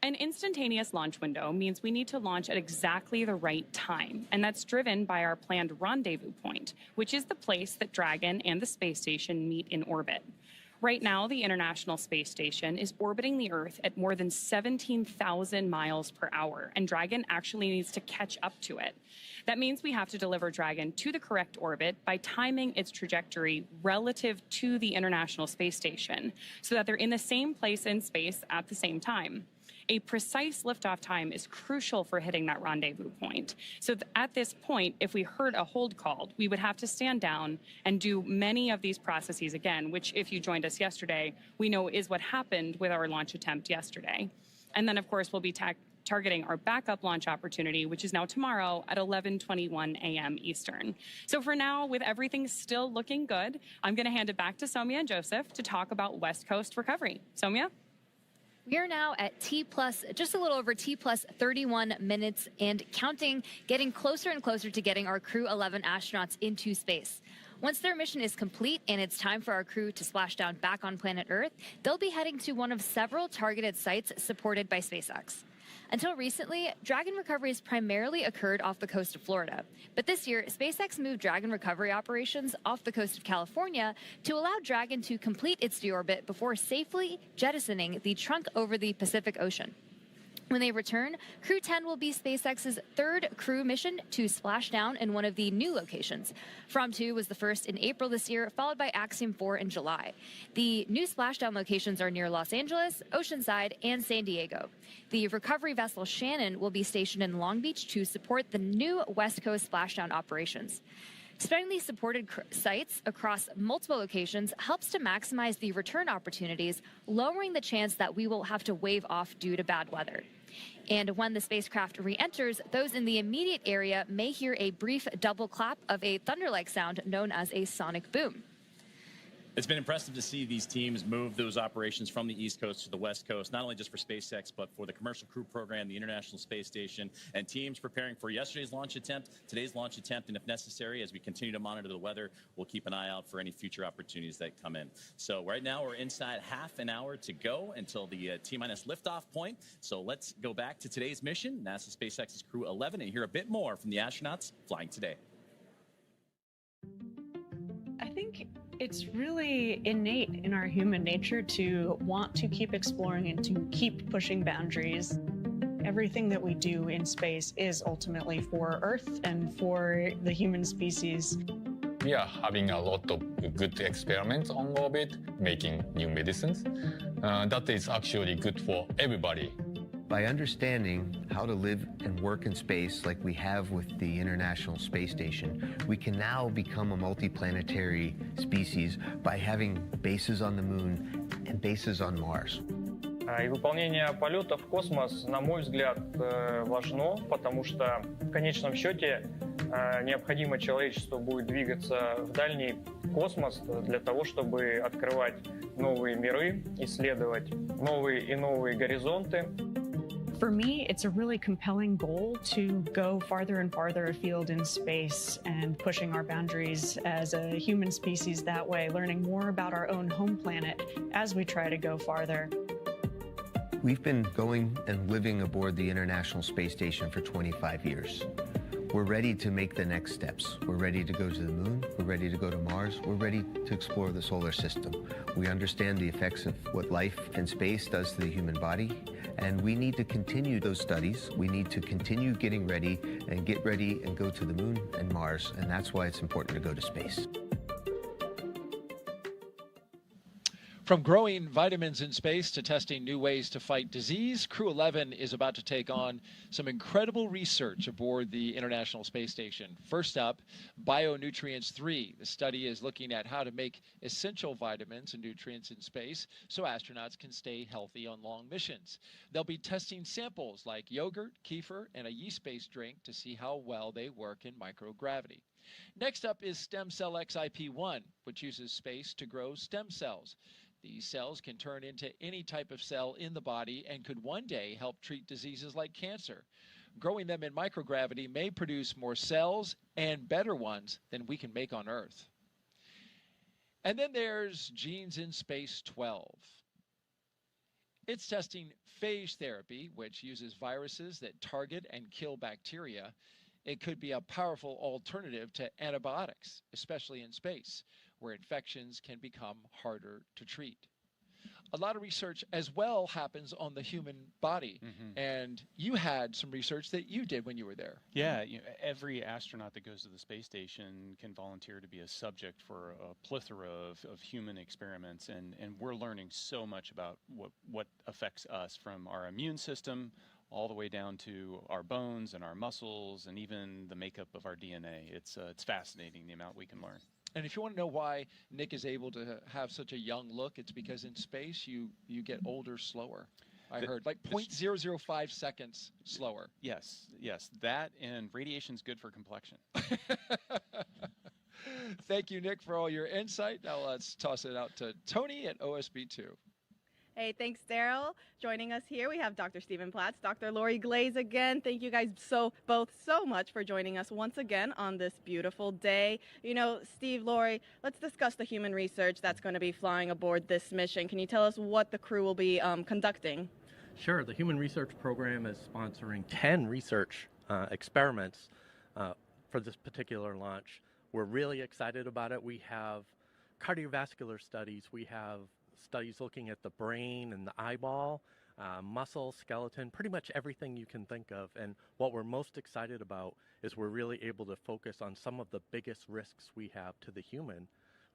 An instantaneous launch window means we need to launch at exactly the right time, and that's driven by our planned rendezvous point, which is the place that Dragon and the space station meet in orbit. Right now, the International Space Station is orbiting the Earth at more than 17,000 miles per hour, and Dragon actually needs to catch up to it. That means we have to deliver Dragon to the correct orbit by timing its trajectory relative to the International Space Station so that they're in the same place in space at the same time. A precise liftoff time is crucial for hitting that rendezvous point. So at this point, if we heard a hold called, we would have to stand down and do many of these processes again, which if you joined us yesterday, we know is what happened with our launch attempt yesterday. And then, of course, we'll be targeting our backup launch opportunity, which is now tomorrow at 11:21 a.m. Eastern. So for now, with everything still looking good, I'm going to hand it back to Somya and Joseph to talk about West Coast recovery. Somya? We are now at just a little over T plus 31 minutes and counting, getting closer and closer to getting our Crew-11 astronauts into space. Once their mission is complete and it's time for our crew to splash down back on planet Earth, they'll be heading to one of several targeted sites supported by SpaceX. Until recently, Dragon recoveries primarily occurred off the coast of Florida. But this year, SpaceX moved Dragon recovery operations off the coast of California to allow Dragon to complete its deorbit before safely jettisoning the trunk over the Pacific Ocean. When they return, Crew 10 will be SpaceX's third crew mission to splash down in one of the new locations. From 2 was the first in April this year, followed by Axiom 4 in July. The new splashdown locations are near Los Angeles, Oceanside, and San Diego. The recovery vessel Shannon will be stationed in Long Beach to support the new West Coast splashdown operations. Spreading these supported sites across multiple locations helps to maximize the return opportunities, lowering the chance that we will have to wave off due to bad weather. And when the spacecraft re-enters, those in the immediate area may hear a brief double clap of a thunder-like sound known as a sonic boom. It's been impressive to see these teams move those operations from the East Coast to the West Coast, not only just for SpaceX, but for the Commercial Crew Program, the International Space Station, and teams preparing for yesterday's launch attempt, today's launch attempt, and if necessary, as we continue to monitor the weather, we'll keep an eye out for any future opportunities that come in. So right now, we're inside half an hour to go until the T-minus liftoff point. So let's go back to today's mission, NASA SpaceX's Crew-11, and hear a bit more from the astronauts flying today. I think it's really innate in our human nature to want to keep exploring and to keep pushing boundaries. Everything that we do in space is ultimately for Earth and for the human species. We are having a lot of good experiments on orbit, making new medicines. That is actually good for everybody. By understanding how to live and work in space like we have with the International Space Station, we can now become a multiplanetary species by having bases on the Moon and bases on Mars. И выполнение полета в космос, на мой взгляд, важно, потому что в конечном счете необходимо человечеству будет двигаться в дальний космос для того, чтобы открывать новые миры, исследовать новые и новые горизонты. For me, it's a really compelling goal to go farther and farther afield in space and pushing our boundaries as a human species that way, learning more about our own home planet as we try to go farther. We've been going and living aboard the International Space Station for 25 years. We're ready to make the next steps. We're ready to go to the Moon. We're ready to go to Mars. We're ready to explore the solar system. We understand the effects of what life in space does to the human body, and we need to continue those studies. We need to continue getting ready and get ready and go to the Moon and Mars, and that's why it's important to go to space. From growing vitamins in space to testing new ways to fight disease, Crew-11 is about to take on some incredible research aboard the International Space Station. First up, Bionutrients 3. The study is looking at how to make essential vitamins and nutrients in space so astronauts can stay healthy on long missions. They'll be testing samples like yogurt, kefir, and a yeast-based drink to see how well they work in microgravity. Next up is Stem Cell XIP-1, which uses space to grow stem cells. These cells can turn into any type of cell in the body and could one day help treat diseases like cancer. Growing them in microgravity may produce more cells and better ones than we can make on Earth. And then there's Genes in Space 12. It's testing phage therapy, which uses viruses that target and kill bacteria. It could be a powerful alternative to antibiotics, especially in space, where infections can become harder to treat. A lot of research as well happens on the human body, and you had some research that you did when you were there. Yeah, every astronaut that goes to the space station can volunteer to be a subject for a plethora of human experiments, and we're learning so much about what affects us, from our immune system all the way down to our bones and our muscles and even the makeup of our DNA. It's fascinating, the amount we can learn. And if you want to know why Nick is able to have such a young look, it's because in space you get older slower. I heard like 0.005 seconds slower. Yes, that and radiation's good for complexion. Thank you, Nick, for all your insight. Now let's toss it out to Tony at OSB2. Hey, thanks, Daryl. Joining us here, we have Dr. Stephen Platts, Dr. Lori Glaze again. Thank you guys both so much for joining us once again on this beautiful day. You know, Steve, Lori, let's discuss the human research that's going to be flying aboard this mission. Can you tell us what the crew will be conducting? Sure. The Human Research Program is sponsoring 10 research experiments for this particular launch. We're really excited about it. We have cardiovascular studies. We have studies looking at the brain and the eyeball, muscle, skeleton, pretty much everything you can think of. And what we're most excited about is we're really able to focus on some of the biggest risks we have to the human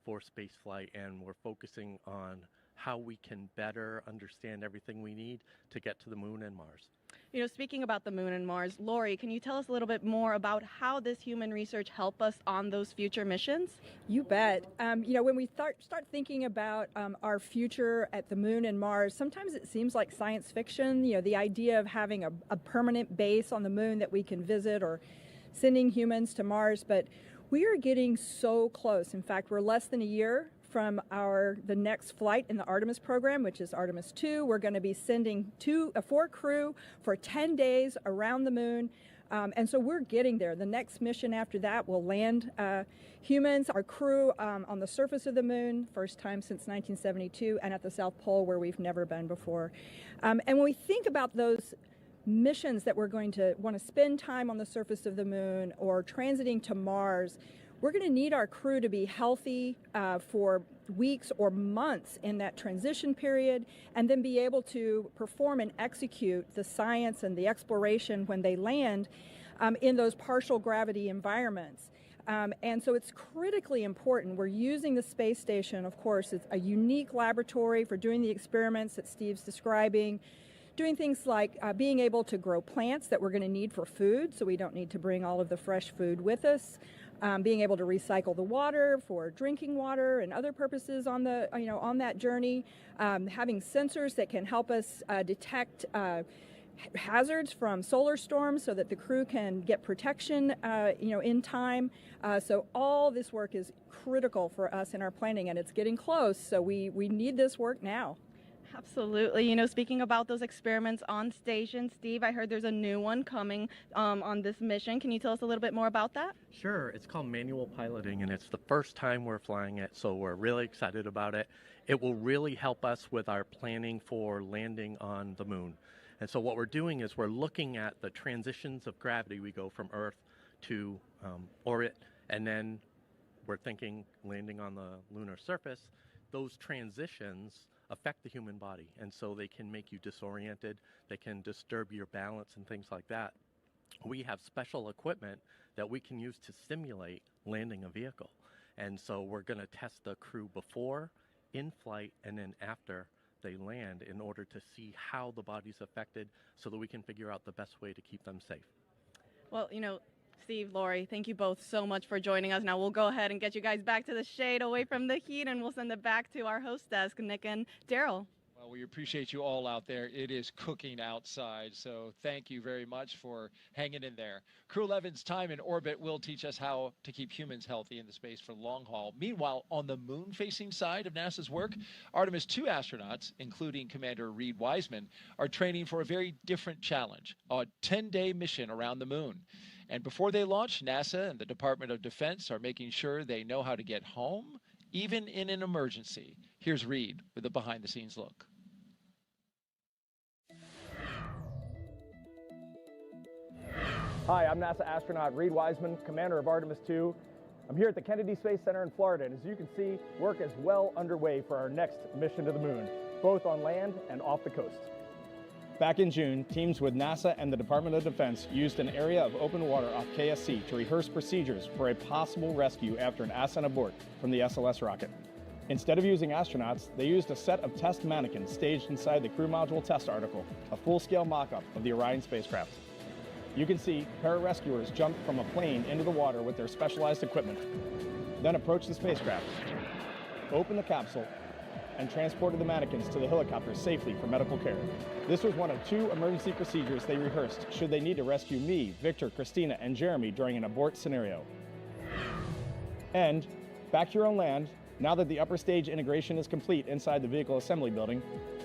for spaceflight, and we're focusing on how we can better understand everything we need to get to the moon and Mars. You know, speaking about the moon and Mars, Lori, can you tell us a little bit more about how this human research help us on those future missions? You bet. You know, when we start thinking about our future at the moon and Mars, sometimes it seems like science fiction. You know, the idea of having a permanent base on the moon that we can visit, or sending humans to Mars, but we are getting so close. In fact, we're less than a year from the next flight in the Artemis program, which is Artemis 2. We're going to be sending 4 crew for 10 days around the moon. And so we're getting there. The next mission after that will land humans, our crew, on the surface of the moon, first time since 1972, and at the South Pole, where we've never been before. And when we think about those missions that we're going to want to spend time on the surface of the moon or transiting to Mars, we're going to need our crew to be healthy for weeks or months in that transition period, and then be able to perform and execute the science and the exploration when they land in those partial gravity environments. And so it's critically important. We're using the space station, of course, it's a unique laboratory for doing the experiments that Steve's describing, doing things like being able to grow plants that we're going to need for food, so we don't need to bring all of the fresh food with us. Being able to recycle the water for drinking water and other purposes on the on that journey, having sensors that can help us detect hazards from solar storms so that the crew can get protection in time. So all this work is critical for us in our planning, and it's getting close, so we need this work now. Absolutely. You know, speaking about those experiments on station, Steve, I heard there's a new one coming on this mission. Can you tell us a little bit more about that? Sure. It's called manual piloting, and it's the first time we're flying it, so we're really excited about it. It will really help us with our planning for landing on the moon. And so what we're doing is we're looking at the transitions of gravity. We go from Earth to orbit, and then we're thinking landing on the lunar surface. Those transitions affect the human body, and so they can make you disoriented, they can disturb your balance and things like that. We have special equipment that we can use to simulate landing a vehicle, and so we're going to test the crew before in flight and then after they land in order to see how the body's affected so that we can figure out the best way to keep them safe. Well, Steve, Lori, thank you both so much for joining us. Now we'll go ahead and get you guys back to the shade, away from the heat, and we'll send it back to our host desk, Nick and Daryl. Well, we appreciate you all out there. It is cooking outside, so thank you very much for hanging in there. Crew-11's time in orbit will teach us how to keep humans healthy in the space for long haul. Meanwhile, on the moon-facing side of NASA's work, Artemis II astronauts, including Commander Reed Wiseman, are training for a very different challenge, a 10-day mission around the moon. And before they launch, NASA and the Department of Defense are making sure they know how to get home, even in an emergency. Here's Reed with a behind-the-scenes look. Hi, I'm NASA astronaut Reed Wiseman, commander of Artemis II. I'm here at the Kennedy Space Center in Florida, and as you can see, work is well underway for our next mission to the moon, both on land and off the coast. Back in June, teams with NASA and the Department of Defense used an area of open water off KSC to rehearse procedures for a possible rescue after an ascent abort from the SLS rocket. Instead of using astronauts, they used a set of test mannequins staged inside the crew module test article, a full-scale mock-up of the Orion spacecraft. You can see pararescuers jumped from a plane into the water with their specialized equipment, then approached the spacecraft, opened the capsule, and transported the mannequins to the helicopter safely for medical care. This was one of 2 emergency procedures they rehearsed should they need to rescue me, Victor, Christina, and Jeremy during an abort scenario. And back here on land, now that the upper stage integration is complete inside the vehicle assembly building,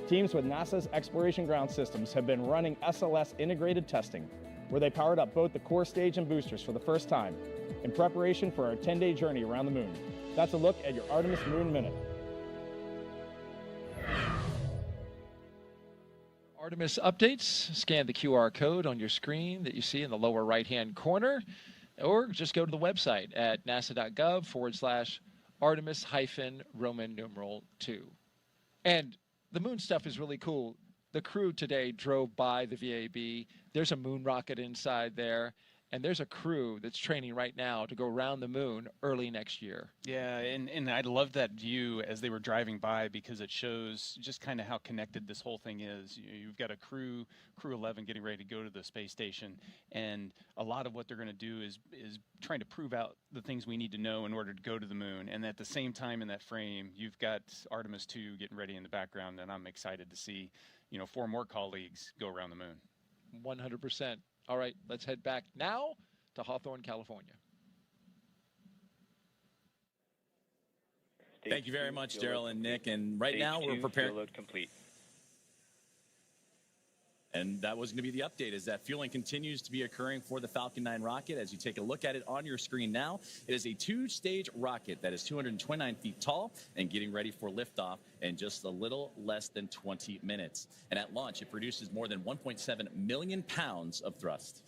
teams with NASA's Exploration Ground Systems have been running SLS integrated testing, where they powered up both the core stage and boosters for the first time in preparation for our 10-day journey around the moon. That's a look at your Artemis Moon Minute. Artemis updates, scan the QR code on your screen that you see in the lower right-hand corner, or just go to the website at nasa.gov/Artemis-Roman numeral 2. And the moon stuff is really cool. The crew today drove by the VAB. There's a moon rocket inside there, and there's a crew that's training right now to go around the moon early next year. Yeah, and I love that view as they were driving by because it shows just kind of how connected this whole thing is. You've got a Crew-11 getting ready to go to the space station, and a lot of what they're going to do is trying to prove out the things we need to know in order to go to the moon. And at the same time in that frame, you've got Artemis II getting ready in the background, and I'm excited to see 4 more colleagues go around the moon. 100%. All right, let's head back now to Hawthorne, California. Thank you very much, Daryl and Nick. And right now we're preparing. Load complete. And that was going to be the update, is that fueling continues to be occurring for the Falcon 9 rocket. As you take a look at it on your screen now, it is a 2-stage rocket that is 229 feet tall and getting ready for liftoff in just a little less than 20 minutes. And at launch, it produces more than 1.7 million pounds of thrust.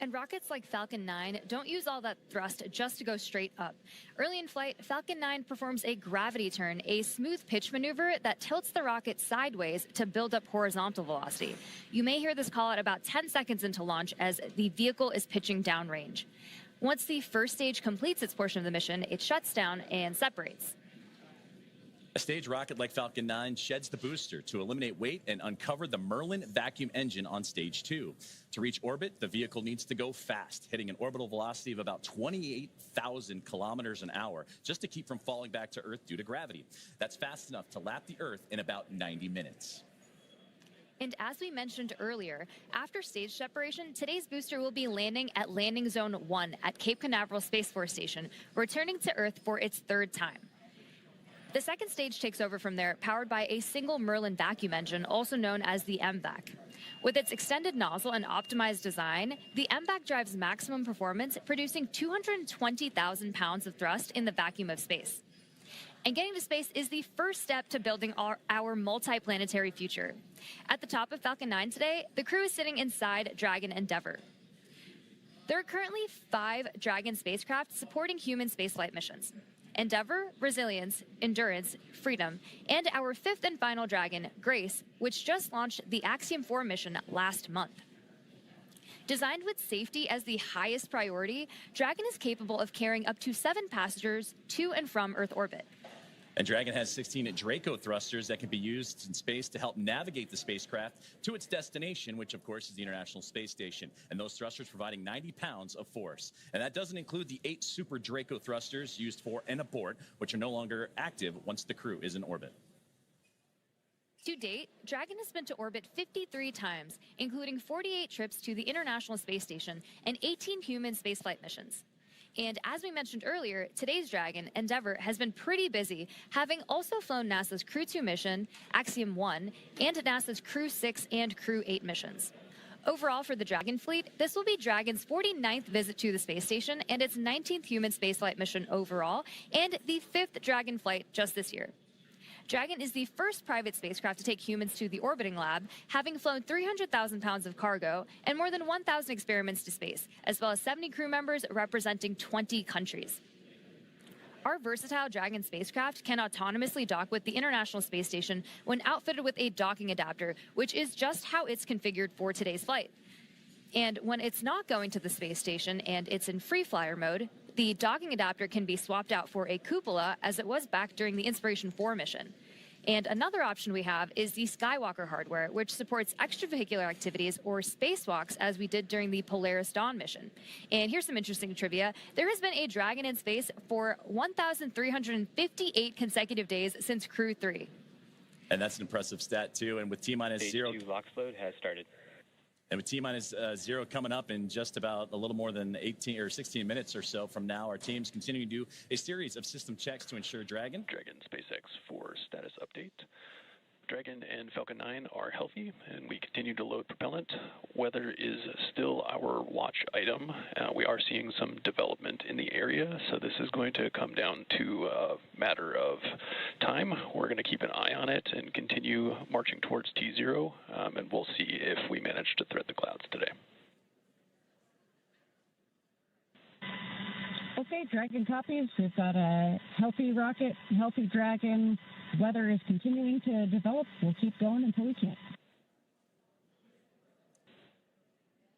And rockets like Falcon 9 don't use all that thrust just to go straight up. Early in flight, Falcon 9 performs a gravity turn, a smooth pitch maneuver that tilts the rocket sideways to build up horizontal velocity. You may hear this call at about 10 seconds into launch as the vehicle is pitching downrange. Once the first stage completes its portion of the mission, it shuts down and separates. A stage rocket like Falcon 9 sheds the booster to eliminate weight and uncover the Merlin vacuum engine on stage 2. To reach orbit, the vehicle needs to go fast, hitting an orbital velocity of about 28,000 kilometers an hour, just to keep from falling back to Earth due to gravity. That's fast enough to lap the Earth in about 90 minutes. And as we mentioned earlier, after stage separation, today's booster will be landing at Landing Zone 1 at Cape Canaveral Space Force Station, returning to Earth for its 3rd time. The second stage takes over from there, powered by a single Merlin vacuum engine, also known as the MVAC. With its extended nozzle and optimized design, the MVAC drives maximum performance, producing 220,000 pounds of thrust in the vacuum of space. And getting to space is the first step to building our multi-planetary future. At the top of Falcon 9 today, the crew is sitting inside Dragon Endeavour. There are currently 5 Dragon spacecraft supporting human spaceflight missions: Endeavour, Resilience, Endurance, Freedom, and our 5th and final Dragon, Grace, which just launched the Axiom 4 mission last month. Designed with safety as the highest priority, Dragon is capable of carrying up to 7 passengers to and from Earth orbit. And Dragon has 16 Draco thrusters that can be used in space to help navigate the spacecraft to its destination, which of course is the International Space Station. And those thrusters providing 90 pounds of force. And that doesn't include the 8 Super Draco thrusters used for and aboard, which are no longer active once the crew is in orbit. To date, Dragon has been to orbit 53 times, including 48 trips to the International Space Station and 18 human spaceflight missions. And as we mentioned earlier, today's Dragon, Endeavour, has been pretty busy, having also flown NASA's Crew-2 mission, Axiom 1, and NASA's Crew-6 and Crew-8 missions. Overall, for the Dragon fleet, this will be Dragon's 49th visit to the space station and its 19th human spaceflight mission overall, and the 5th Dragon flight just this year. Dragon is the first private spacecraft to take humans to the orbiting lab, having flown 300,000 pounds of cargo and more than 1,000 experiments to space, as well as 70 crew members representing 20 countries. Our versatile Dragon spacecraft can autonomously dock with the International Space Station when outfitted with a docking adapter, which is just how it's configured for today's flight. And when it's not going to the space station and it's in free flyer mode, the docking adapter can be swapped out for a cupola, as it was back during the Inspiration 4 mission. And another option we have is the Skywalker hardware, which supports extravehicular activities or spacewalks, as we did during the Polaris Dawn mission. And here's some interesting trivia. There has been a Dragon in space for 1,358 consecutive days since Crew 3. And that's an impressive stat, too. And with T-minus 0... Stage 2 Vox load has started. And with T-minus 0 coming up in just about a little more than 18 or 16 minutes or so from now, our team's continuing to do a series of system checks to ensure Dragon SpaceX for status update. Dragon and Falcon 9 are healthy, and we continue to load propellant. Weather is still our watch item. We are seeing some development in the area, so this is going to come down to a matter of time. We're going to keep an eye on it and continue marching towards T0, and we'll see if we manage to thread the clouds today. Okay, Dragon copies. We've got a healthy rocket, healthy Dragon. Weather is continuing to develop. We'll keep going until we can't.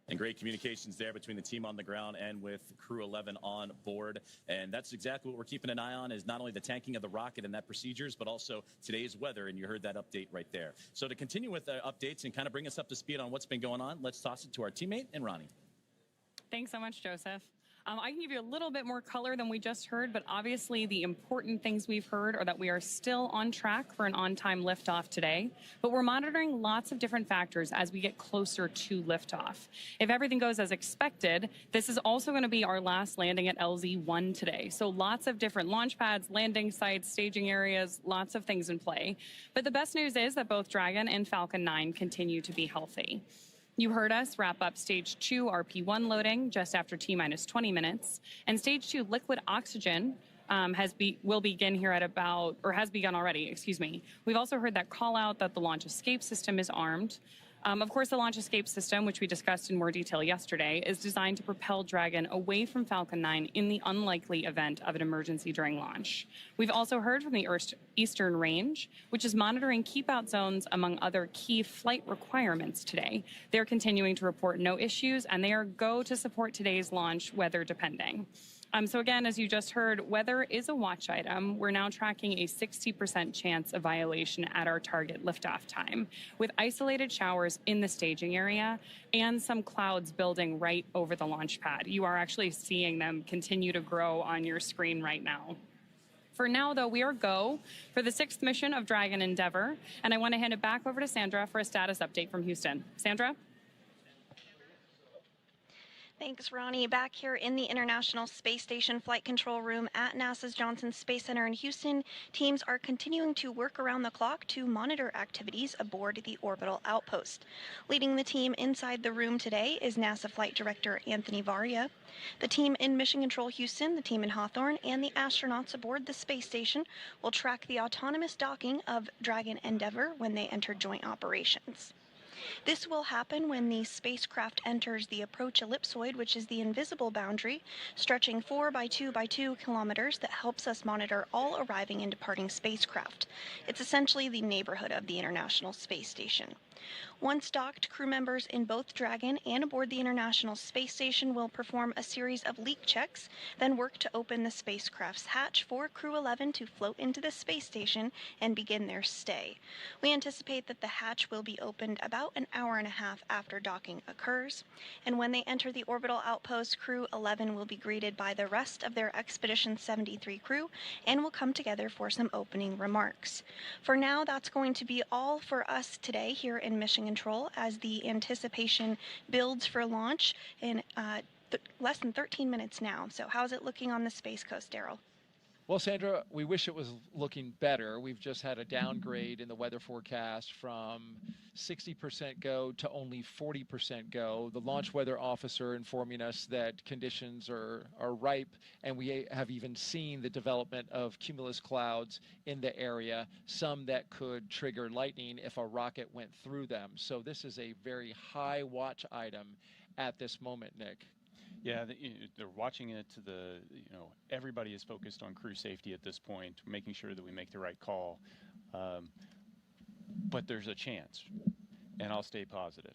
And great communications there between the team on the ground and with Crew-11 on board. And that's exactly what we're keeping an eye on, is not only the tanking of the rocket and that procedures, but also today's weather. And you heard that update right there. So to continue with the updates and kind of bring us up to speed on what's been going on, let's toss it to our teammate and Ronnie. Thanks so much, Joseph. I can give you a little bit more color than we just heard, but obviously the important things we've heard are that we are still on track for an on-time liftoff today, but we're monitoring lots of different factors as we get closer to liftoff. If everything goes as expected, this is also going to be our last landing at LZ-1 today. So lots of different launch pads, landing sites, staging areas, lots of things in play. But the best news is that both Dragon and Falcon 9 continue to be healthy. You heard us wrap up Stage 2 RP1 loading just after T-minus 20 minutes, and Stage 2 liquid oxygen will begin here at about, or has begun already, excuse me. We've also heard that call out that the launch escape system is armed. Of course, the launch escape system, which we discussed in more detail yesterday, is designed to propel Dragon away from Falcon 9 in the unlikely event of an emergency during launch. We've also heard from the Eastern Range, which is monitoring keep-out zones among other key flight requirements today. They're continuing to report no issues, and they are go to support today's launch, weather depending. So again, as you just heard, weather is a watch item. We're now tracking a 60% chance of violation at our target liftoff time, with isolated showers in the staging area and some clouds building right over the launch pad. You are actually seeing them continue to grow on your screen right now. For now, though, we are go for the 6th mission of Dragon Endeavour, and I want to hand it back over to Sandra for a status update from Houston. Sandra? Thanks, Ronnie. Back here in the International Space Station Flight Control Room at NASA's Johnson Space Center in Houston, teams are continuing to work around the clock to monitor activities aboard the orbital outpost. Leading the team inside the room today is NASA Flight Director Anthony Varia. The team in Mission Control Houston, the team in Hawthorne, and the astronauts aboard the space station will track the autonomous docking of Dragon Endeavour when they enter joint operations. This will happen when the spacecraft enters the approach ellipsoid, which is the invisible boundary, stretching 4 by 2 by 2 kilometers that helps us monitor all arriving and departing spacecraft. It's essentially the neighborhood of the International Space Station. Once docked, crew members in both Dragon and aboard the International Space Station will perform a series of leak checks, then work to open the spacecraft's hatch for Crew-11 to float into the space station and begin their stay. We anticipate that the hatch will be opened about an hour and a half after docking occurs, and when they enter the orbital outpost, Crew-11 will be greeted by the rest of their Expedition 73 crew and will come together for some opening remarks. For now, that's going to be all for us today here in Mission Control as the anticipation builds for launch in less than 13 minutes now. So how's it looking on the Space Coast, Daryl? Well, Sandra, we wish it was looking better. We've just had a downgrade in the weather forecast from 60% go to only 40% go. The launch weather officer informing us that conditions are ripe, and we have even seen the development of cumulus clouds in the area, some that could trigger lightning if a rocket went through them. So this is a very high watch item at this moment, Nick. Yeah, they're watching it. Everybody is focused on crew safety at this point, making sure that we make the right call. But there's a chance, and I'll stay positive.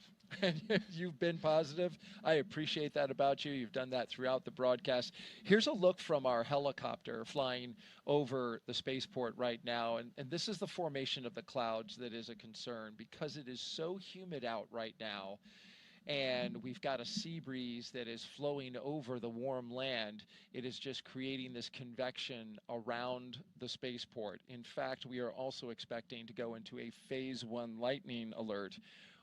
You've been positive. I appreciate that about you. You've done that throughout the broadcast. Here's a look from our helicopter flying over the spaceport right now. And this is the formation of the clouds that is a concern because it is so humid out right now. And we've got a sea breeze that is flowing over the warm land. It is just creating this convection around the spaceport. In fact, we are also expecting to go into a phase 1 lightning alert,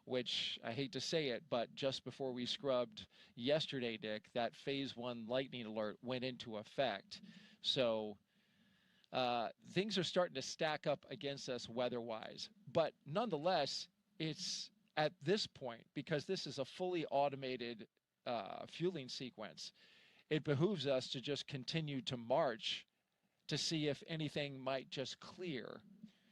which I hate to say it, but just before we scrubbed yesterday, Dick, that phase 1 lightning alert went into effect. So things are starting to stack up against us weather-wise. But nonetheless, it's at this point, because this is a fully automated fueling sequence, it behooves us to just continue to march to see if anything might just clear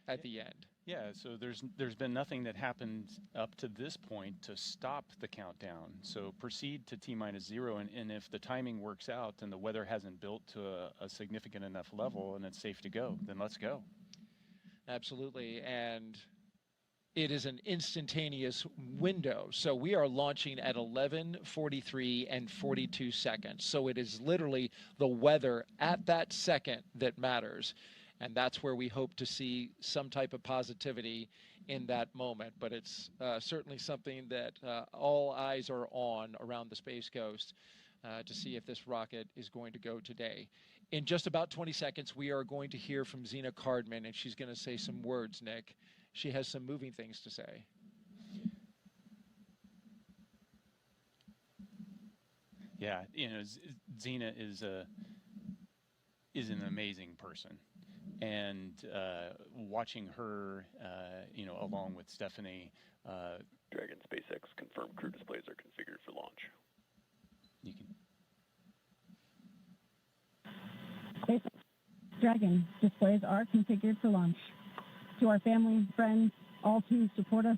at the end. Yeah, so there's been nothing that happened up to this point to stop the countdown. So proceed to T-0, and if the timing works out and the weather hasn't built to a significant enough level and it's safe to go, then let's go. Absolutely, and it is an instantaneous window. So we are launching at 11:43 and 42 seconds. So it is literally the weather at that second that matters. And that's where we hope to see some type of positivity in that moment. But it's certainly something that all eyes are on around the Space Coast to see if this rocket is going to go today. In just about 20 seconds, we are going to hear from Zena Cardman, and she's going to say some words, Nick. She has some moving things to say. Yeah, Zena is an amazing person, and watching her, along with Stephanie. Dragon SpaceX confirmed crew displays are configured for launch. You can. SpaceX Dragon displays are configured for launch. To our family, friends, all who support us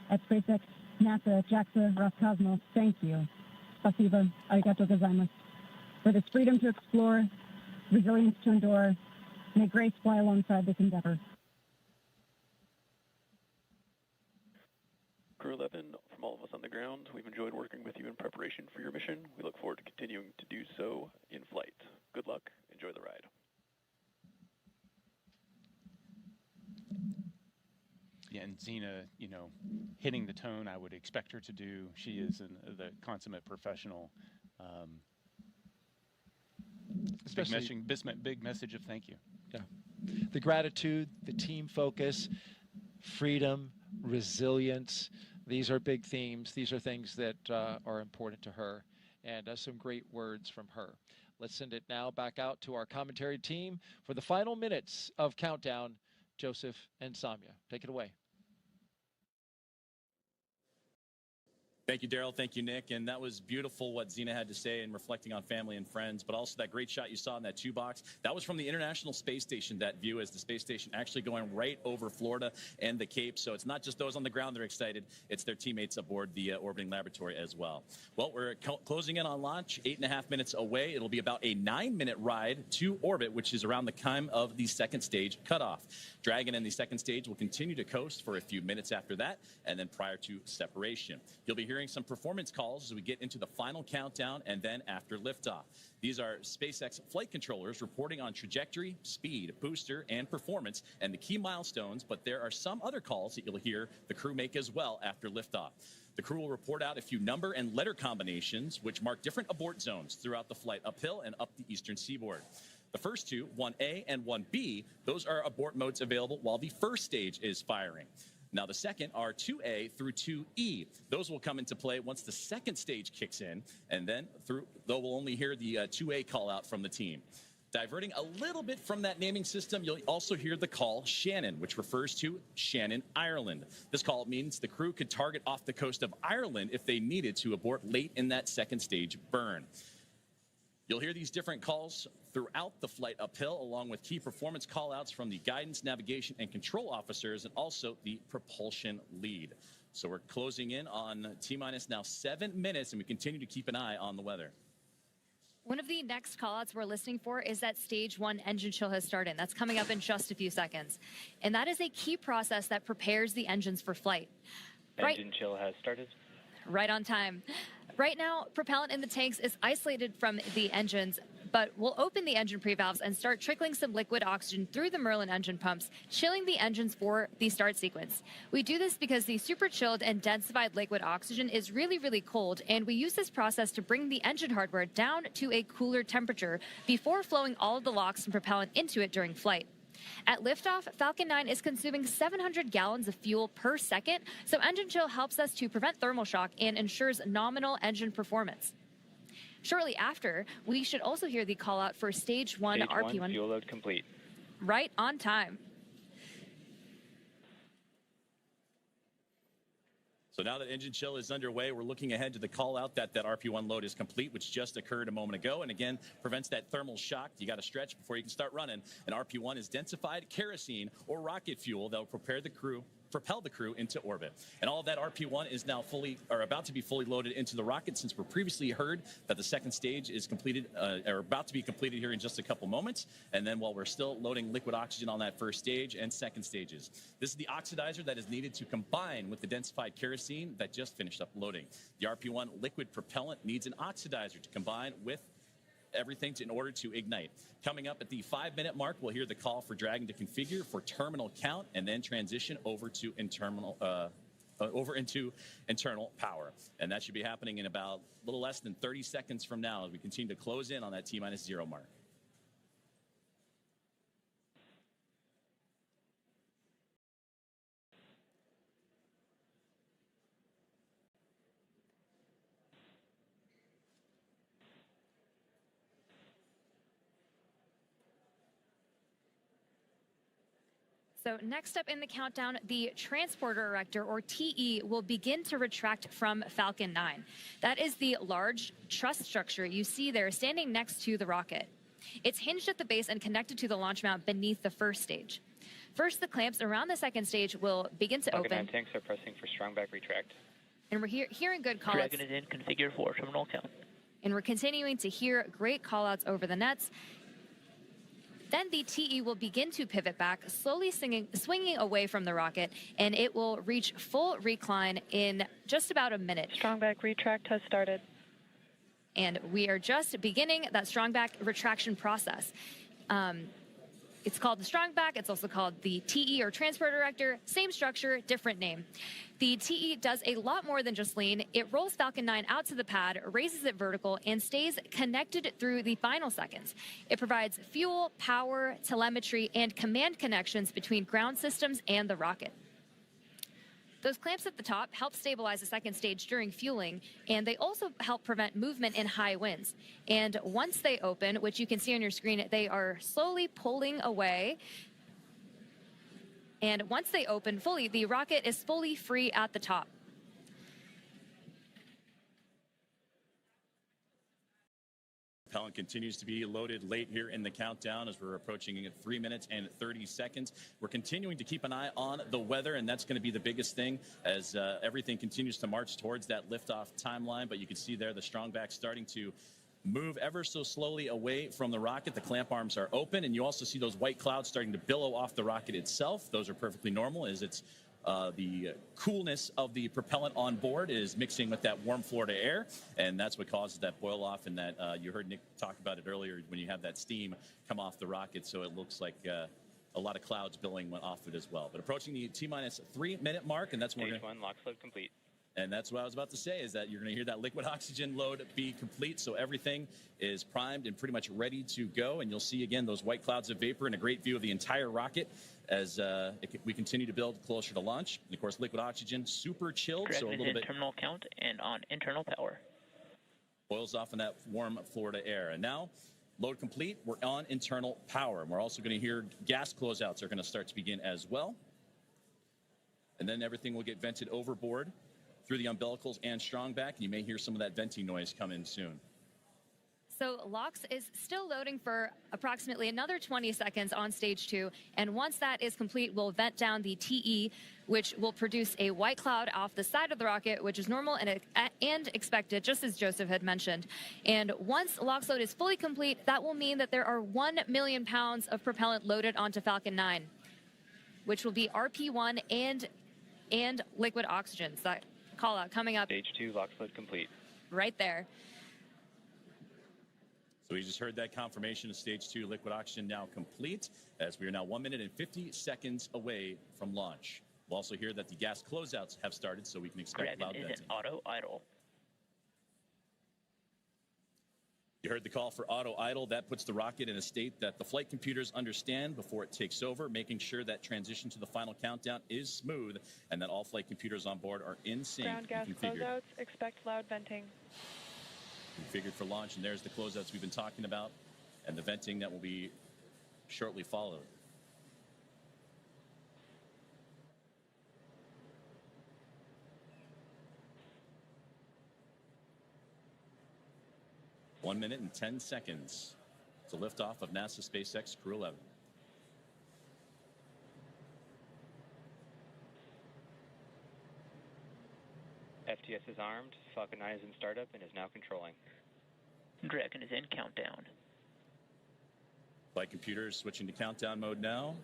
at SpaceX, NASA, JAXA, Roscosmos, thank you. Spasibo, arigato gozaimasu. For this freedom to explore, resilience to endure, may grace fly alongside this endeavor. Crew-11, from all of us on the ground, we've enjoyed working with you in preparation for your mission. We look forward to continuing to do so in flight. Good luck. Enjoy the ride. Yeah, and Zena, hitting the tone I would expect her to do. She is the consummate professional. Especially big message of thank you. Yeah, the gratitude, the team focus, freedom, resilience. These are big themes. These are things that are important to her, and some great words from her. Let's send it now back out to our commentary team for the final minutes of Countdown. Joseph and Samia, take it away. Thank you, Daryl. Thank you, Nick. And that was beautiful what Zena had to say and reflecting on family and friends, but also that great shot you saw in that 2-box. That was from the International Space Station, that view as the space station actually going right over Florida and the Cape. So it's not just those on the ground that are excited. It's their teammates aboard the orbiting laboratory as well. Well, we're closing in on launch, 8.5 minutes away. It'll be about a 9-minute ride to orbit, which is around the time of the second stage cutoff. Dragon and the second stage will continue to coast for a few minutes after that, and then prior to separation. You'll be hearing some performance calls as we get into the final countdown and then after liftoff. These are SpaceX flight controllers reporting on trajectory, speed, booster, and performance, and the key milestones, but there are some other calls that you'll hear the crew make as well after liftoff. The crew will report out a few number and letter combinations, which mark different abort zones throughout the flight uphill and up the eastern seaboard. The first two, 1A and 1B, those are abort modes available while the first stage is firing. Now, the second are 2A through 2E. Those will come into play once the second stage kicks in, and then though we'll only hear the 2A call out from the team. Diverting a little bit from that naming system, you'll also hear the call Shannon, which refers to Shannon, Ireland. This call means the crew could target off the coast of Ireland if they needed to abort late in that second stage burn. You'll hear these different calls throughout the flight uphill, along with key performance callouts from the guidance, navigation, and control officers, and also the propulsion lead. So we're closing in on T-minus now 7 minutes, and we continue to keep an eye on the weather. One of the next callouts we're listening for is that stage 1 engine chill has started. That's coming up in just a few seconds. And that is a key process that prepares the engines for flight. Engine chill has started. Right on time. Right now, propellant in the tanks is isolated from the engines, but we'll open the engine pre-valves and start trickling some liquid oxygen through the Merlin engine pumps, chilling the engines for the start sequence. We do this because the super chilled and densified liquid oxygen is really, really cold, and we use this process to bring the engine hardware down to a cooler temperature before flowing all of the LOX and propellant into it during flight. At liftoff, Falcon 9 is consuming 700 gallons of fuel per second, so engine chill helps us to prevent thermal shock and ensures nominal engine performance. Shortly after, we should also hear the call out for stage 1 RP1. Fuel load complete. Right on time. So now that engine chill is underway, we're looking ahead to the call out that RP1 load is complete, which just occurred a moment ago, and again prevents that thermal shock. You got to stretch before you can start running. And RP1 is densified kerosene or rocket fuel that will propel the crew into orbit. And all of that RP1 is now about to be fully loaded into the rocket, since we previously heard that the second stage is completed, or about to be completed here in just a couple moments. And then while we're still loading liquid oxygen on that first stage and second stages. This is the oxidizer that is needed to combine with the densified kerosene that just finished up loading. The RP1 liquid propellant needs an oxidizer to combine with everything in order to ignite. Coming up at the 5-minute mark, we'll hear the call for Dragon to configure for terminal count and then transition over to into internal power. And that should be happening in about a little less than 30 seconds from now as we continue to close in on that T-0 mark. So next up in the countdown, the transporter erector, or TE, will begin to retract from Falcon 9. That is the large truss structure you see there standing next to the rocket. It's hinged at the base and connected to the launch mount beneath the first stage. First, the clamps around the second stage will begin to Falcon open. 9 tanks are pressing for strong back retract. And we're hearing good callouts. Dragon is in, configure for terminal count. And we're continuing to hear great callouts over the nets. Then the TE will begin to pivot back, slowly swinging away from the rocket, and it will reach full recline in just about a minute. Strong back retract has started. And we are just beginning that strong back retraction process. It's called the strong back. It's also called the TE, or transport erector. Same structure, different name. The TE does a lot more than just lean. It rolls Falcon 9 out to the pad, raises it vertical, and stays connected through the final seconds. It provides fuel, power, telemetry, and command connections between ground systems and the rocket. Those clamps at the top help stabilize the second stage during fueling, and they also help prevent movement in high winds. And once they open, which you can see on your screen, they are slowly pulling away. And once they open fully, the rocket is fully free at the top. Propellant continues to be loaded late here in the countdown as we're approaching 3 minutes and 30 seconds. We're continuing to keep an eye on the weather, and that's going to be the biggest thing as everything continues to march towards that liftoff timeline. But you can see there the strongback starting to move ever so slowly away from the rocket. The clamp arms are open, and you also see those white clouds starting to billow off the rocket itself. Those are perfectly normal as it's the coolness of the propellant on board is mixing with that warm Florida air, and that's what causes that boil off, and that you heard Nick talk about it earlier when you have that steam come off the rocket, so it looks like a lot of clouds billowing off it as well. But approaching the T-minus 3 minute mark, and that's when Stage 1 LOX load complete. And that's what I was about to say, is that you're going to hear that liquid oxygen load be complete. So everything is primed and pretty much ready to go. And you'll see, again, those white clouds of vapor and a great view of the entire rocket as we continue to build closer to launch. And, of course, liquid oxygen, super chilled. Dragon so a little bit terminal count and on internal power. Boils off in that warm Florida air. And now, load complete. We're on internal power. And we're also going to hear gas closeouts are going to start to begin as well. And then everything will get vented overboard through the umbilicals and strongback, and you may hear some of that venting noise come in soon. So LOX is still loading for approximately another 20 seconds on stage 2, and once that is complete, we'll vent down the TE, which will produce a white cloud off the side of the rocket, which is normal and expected, just as Joseph had mentioned. And once LOX load is fully complete, that will mean that there are 1 million pounds of propellant loaded onto Falcon 9, which will be RP1 and liquid oxygen. So that call out coming up. Stage 2 LOX load complete. Right there. So we just heard that confirmation of stage 2 liquid oxygen now complete, as we are now 1 minute and 50 seconds away from launch. We'll also hear that the gas closeouts have started, so we can expect loud Dragon is venting. in auto idle. You heard the call for auto idle. That puts the rocket in a state that the flight computers understand before it takes over, making sure that transition to the final countdown is smooth and that all flight computers on board are in sync Ground gas and configured. closeouts, expect loud venting. Configured for launch, and there's the closeouts we've been talking about and the venting that will be shortly followed. One minute and 10 seconds to liftoff of NASA SpaceX Crew-11. FTS is armed. Falcon 9 is in startup and is now controlling. Dragon is in countdown. Flight computers switching to countdown mode now.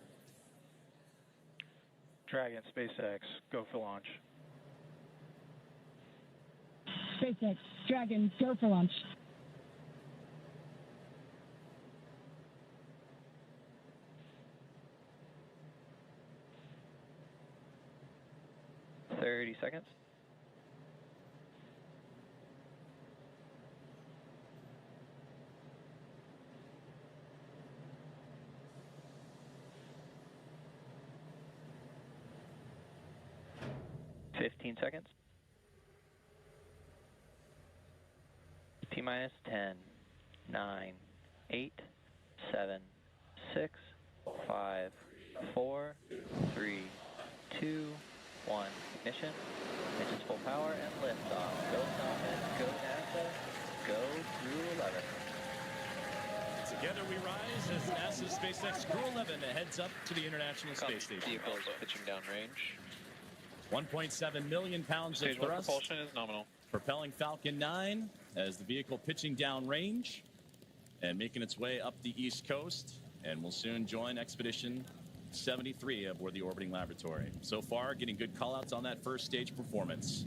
Dragon, SpaceX, go for launch. SpaceX, Dragon, go for launch. Seconds. Seconds. T-minus 10, 9, 8, 7, 6, 5, 4, 3, 2, 1. Ignition. Engines full power and liftoff. Go Falcon, go NASA, go Crew-11. Together we rise as NASA's SpaceX Crew-11 heads up to the International Space Station. Vehicle is pitching down range. 1.7 million pounds Stage of 1 thrust. propulsion is nominal. Propelling Falcon 9 as the vehicle pitching down range and making its way up the East Coast, and will soon join Expedition 73 aboard the orbiting laboratory. So far, getting good callouts on that first stage performance.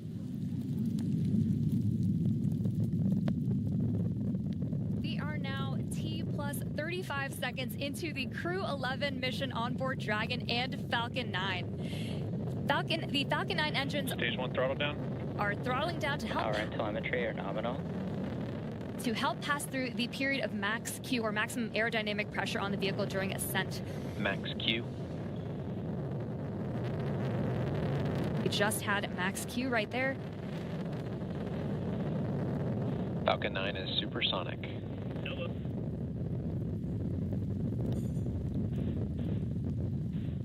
We are now T plus 35 seconds into the Crew-11 mission on board Dragon and Falcon 9. The Falcon 9 engines Stage 1 throttle down. Are throttling down to help Power and telemetry are nominal. To help pass through the period of max Q, or maximum aerodynamic pressure on the vehicle during ascent. Max Q. We just had max Q right there. Falcon 9 is supersonic.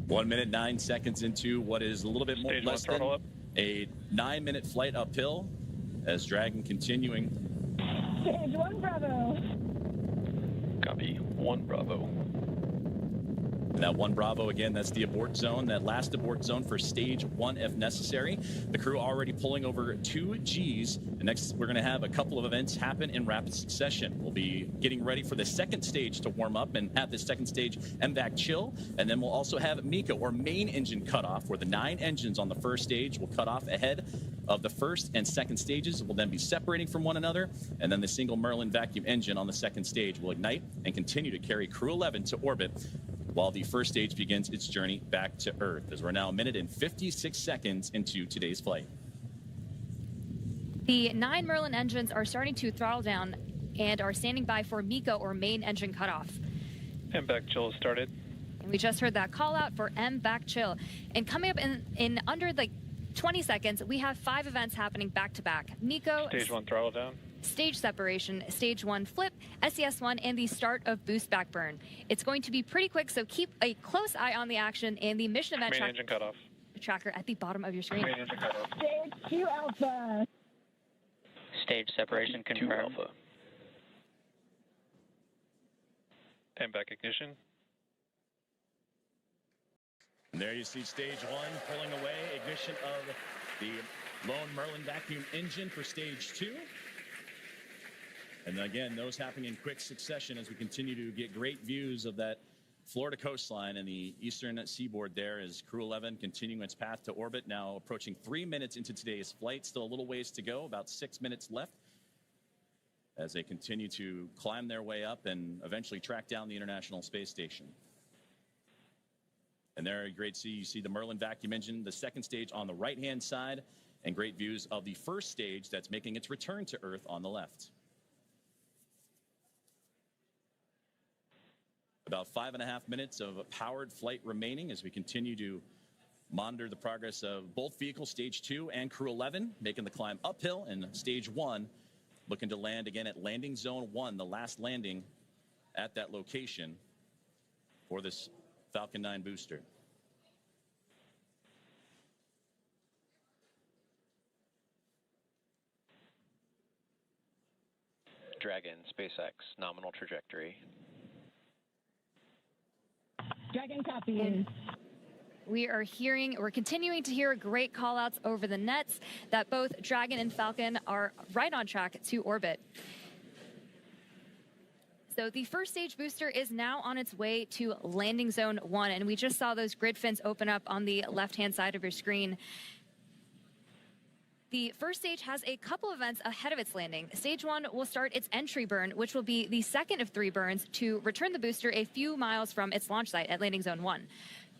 1 minute, 9 seconds into what is a little bit more less than a 9-minute flight uphill as Dragon continuing. Stage 1 Bravo. 1 Bravo. And that 1 Bravo, again, that's the abort zone, that last abort zone for stage 1 if necessary. The crew already pulling over 2 Gs. And next, we're going to have a couple of events happen in rapid succession. We'll be getting ready for the second stage to warm up and have this second stage MVAC chill. And then we'll also have MECA, or main engine cutoff, where the 9 engines on the first stage will cut off ahead of the first and second stages. Will then be separating from one another. And then the single Merlin vacuum engine on the second stage will ignite and continue to carry Crew-11 to orbit, while the first stage begins its journey back to Earth, as we're now 1 minute and 56 seconds into today's flight. The 9 Merlin engines are starting to throttle down and are standing by for MECA, or main engine cutoff. MVAC chill has started. And we just heard that call out for MVAC chill. And coming up in under like 20 seconds, we have 5 events happening back to back. MECA, Stage 1 throttle down. Stage separation, stage 1 flip, SES1, and the start of boost back burn. It's going to be pretty quick, so keep a close eye on the action and the mission event Main engine cutoff. tracker at the bottom of your screen. Main engine cutoff. Stage 2 Alpha. Stage separation 2 confirmed. Alpha. MVAC ignition. And there you see stage 1 pulling away, ignition of the lone Merlin vacuum engine for stage 2. And again, those happening in quick succession as we continue to get great views of that Florida coastline and the eastern seaboard there, as Crew-11 continuing its path to orbit, now approaching 3 minutes into today's flight. Still a little ways to go, about 6 minutes left, as they continue to climb their way up and eventually track down the International Space Station. And there, great see, you see the Merlin vacuum engine, the second stage on the right-hand side, and great views of the first stage that's making its return to Earth on the left. About 5.5 minutes of powered flight remaining as we continue to monitor the progress of both vehicles, stage 2 and Crew-11, making the climb uphill, and stage 1 looking to land again at landing zone 1, the last landing at that location for this Falcon 9 booster. Dragon, SpaceX, nominal trajectory. Dragon copy. We're continuing to hear great call outs over the nets that both Dragon and Falcon are right on track to orbit. So the first stage booster is now on its way to landing zone 1, and we just saw those grid fins open up on the left-hand side of your screen. The first stage has a couple events ahead of its landing. Stage 1 will start its entry burn, which will be the second of 3 burns to return the booster a few miles from its launch site at landing zone 1.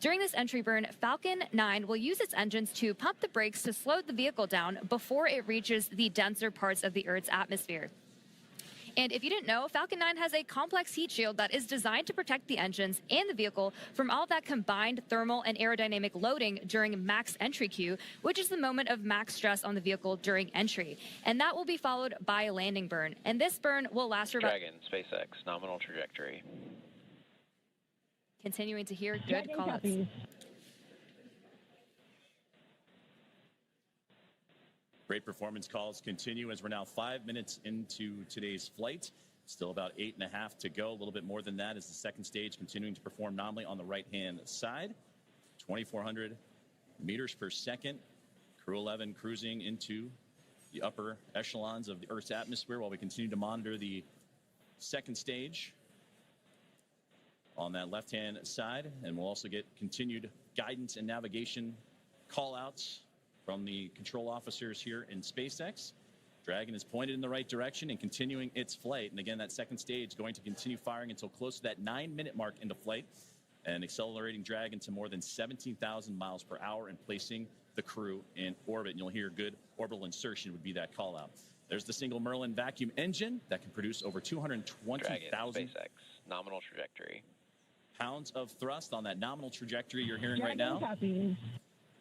During this entry burn, Falcon 9 will use its engines to pump the brakes to slow the vehicle down before it reaches the denser parts of the Earth's atmosphere. And if you didn't know, Falcon 9 has a complex heat shield that is designed to protect the engines and the vehicle from all that combined thermal and aerodynamic loading during max entry Q, which is the moment of max stress on the vehicle during entry. And that will be followed by a landing burn. And this burn will last for about... Dragon, SpaceX, nominal trajectory. Continuing to hear good call-outs. Great performance calls continue as we're now 5 minutes into today's flight. Still about 8.5 to go, a little bit more than that as the second stage continuing to perform nominally on the right-hand side. 2,400 meters per second. Crew-11 cruising into the upper echelons of the Earth's atmosphere while we continue to monitor the second stage on that left-hand side. And we'll also get continued guidance and navigation call-outs from the control officers here in SpaceX. Dragon is pointed in the right direction and continuing its flight. And again, that second stage going to continue firing until close to that 9-minute mark into flight, and accelerating Dragon to more than 17,000 miles per hour and placing the crew in orbit. And you'll hear good orbital insertion would be that call out. There's the single Merlin vacuum engine that can produce over 220,000 SpaceX, nominal trajectory. pounds of thrust on that nominal trajectory you're hearing right Dragon now. copy.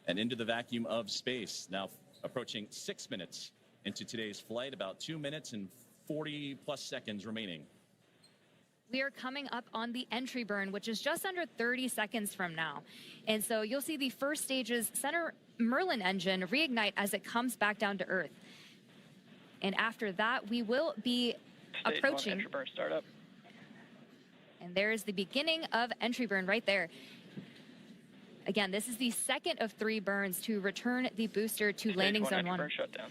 And into the vacuum of space. Now approaching 6 minutes into today's flight, about 2 minutes and 40 plus seconds remaining. We are coming up on the entry burn, which is just under 30 seconds from now. And so you'll see the first stage's center Merlin engine reignite as it comes back down to Earth. And after that, we will be approaching. Entry burn startup. And there's the beginning of entry burn right there. Again, this is the second of 3 burns to return the booster to landing zone 1. Burn shutdown.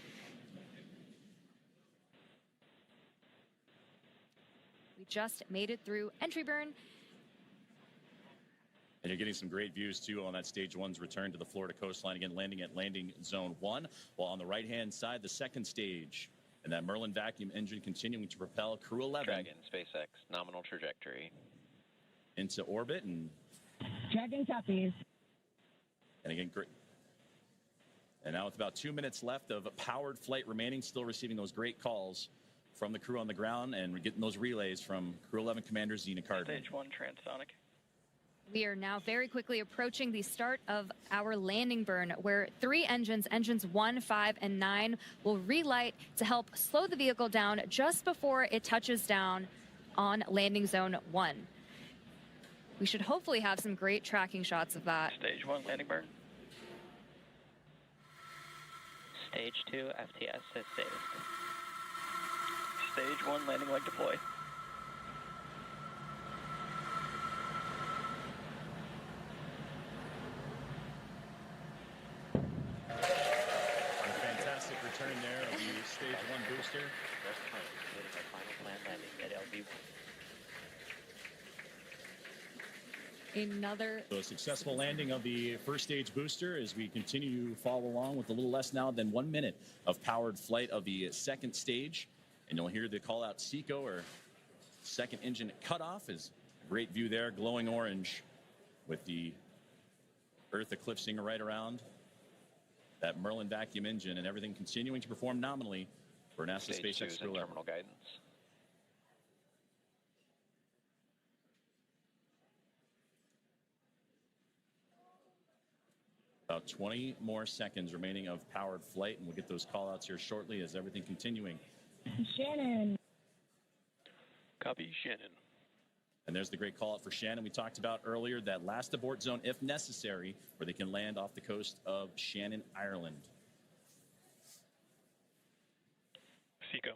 We just made it through entry burn. And you're getting some great views, too, on that Stage 1's return to the Florida coastline. Again, landing at landing zone 1. While on the right-hand side, the second stage. And that Merlin vacuum engine continuing to propel Crew-11. Dragon, SpaceX, nominal trajectory. Into orbit. And Dragon copies. And again, great. And now with about 2 minutes left of powered flight remaining, still receiving those great calls from the crew on the ground, and we're getting those relays from Crew-11 Commander Zena Cardin. Stage 1 transonic. We are now very quickly approaching the start of our landing burn, where 3 engines, engines 1, 5, and 9, will relight to help slow the vehicle down just before it touches down on landing zone 1. We should hopefully have some great tracking shots of that. Stage 1 landing burn. Stage 2 FTS has saved. Stage 1 landing leg deployed. Fantastic return there of the Stage 1 booster. Completing our final planned landing at LV1. So a successful landing of the first stage booster as we continue to follow along with a little less now than 1 minute of powered flight of the second stage. And you'll hear the call out SECO, or second engine cutoff. Is great view there, glowing orange with the Earth eclipsing right around that Merlin vacuum engine, and everything continuing to perform nominally for NASA SpaceX Crew-11. Terminal guidance. About 20 more seconds remaining of powered flight, and we'll get those call outs here shortly as everything continuing. Shannon. Copy, Shannon. And there's the great call out for Shannon we talked about earlier, that last abort zone, if necessary, where they can land off the coast of Shannon, Ireland. SECO.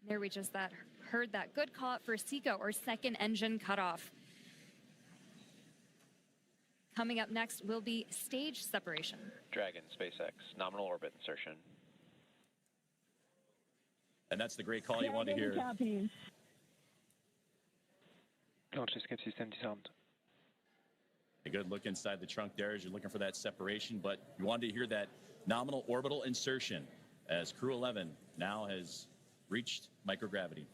There we just heard that good call out for SECO, or second engine cutoff. Coming up next will be stage separation. Dragon, SpaceX, nominal orbit insertion. And that's the great call you want to hear. Launch escape system disarmed. A good look inside the trunk there as you're looking for that separation, but you wanted to hear that nominal orbital insertion as Crew-11 now has reached microgravity.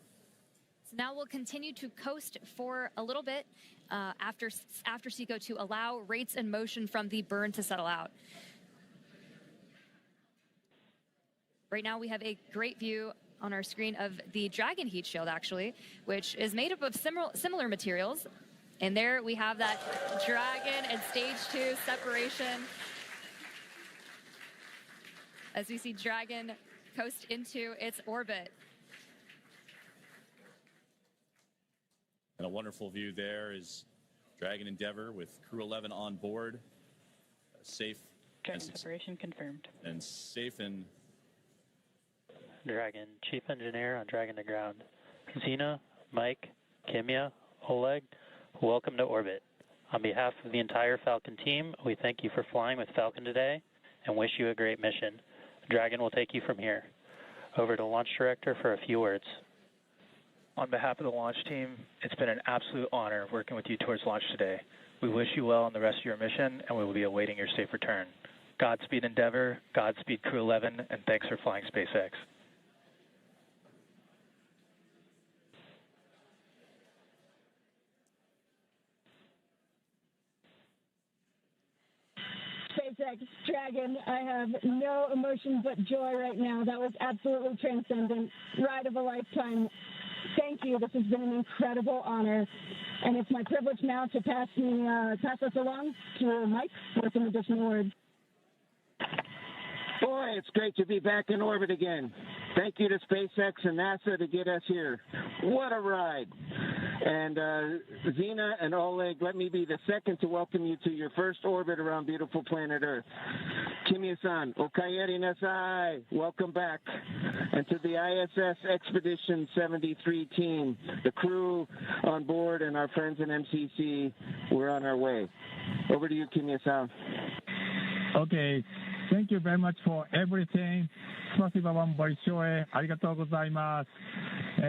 So now we'll continue to coast for a little bit after SECO to allow rates and motion from the burn to settle out. Right now we have a great view on our screen of the Dragon heat shield, actually, which is made up of similar materials. And there we have that Dragon and stage 2 separation as we see Dragon coast into its orbit. And a wonderful view there is Dragon Endeavour with Crew-11 on board. Safe. Dragon separation confirmed. And safe and... Dragon, Chief Engineer on Dragon to ground. Zena, Mike, Kimya, Oleg, welcome to orbit. On behalf of the entire Falcon team, we thank you for flying with Falcon today and wish you a great mission. Dragon will take you from here. Over to Launch Director for a few words. On behalf of the launch team, it's been an absolute honor working with you towards launch today. We wish you well on the rest of your mission, and we will be awaiting your safe return. Godspeed Endeavour, Godspeed Crew-11, and thanks for flying SpaceX. SpaceX Dragon, I have no emotion but joy right now. That was absolutely transcendent. Ride of a lifetime. Thank you. This has been an incredible honor. And it's my privilege now to pass us along to Mike for some additional words. Boy, it's great to be back in orbit again. Thank you to SpaceX and NASA to get us here. What a ride. And Zena and Oleg, let me be the second to welcome you to your first orbit around beautiful planet Earth. Kimya-san, okayeri nasai, welcome back. And to the ISS Expedition 73 team, the crew on board and our friends in MCC, we're on our way. Over to you, Kimya-san. Okay, thank you very much for everything. スパシバワンボイショーへありがとうございます。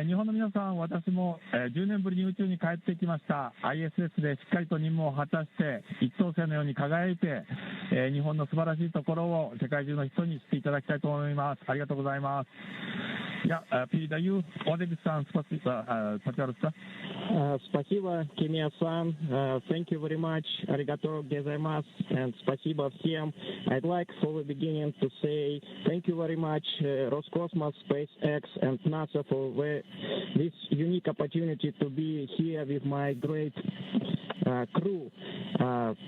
日本の皆さん、私も10年ぶりに宇宙に帰ってきました。ISS でしっかりと任務を果たして一等星のように輝いて、日本の素晴らしいところを世界中の人に知っていただきたいと思います。ありがとうございます。Я передаю Олег-сан, пожалуйста. Спасибо, Kimya-san. Thank you very much. Arigato gozaimasu. And спасибо всем. I'd like for the beginning to say thank you very much, Roscosmos, SpaceX, and NASA for this unique opportunity to be here with my great crew.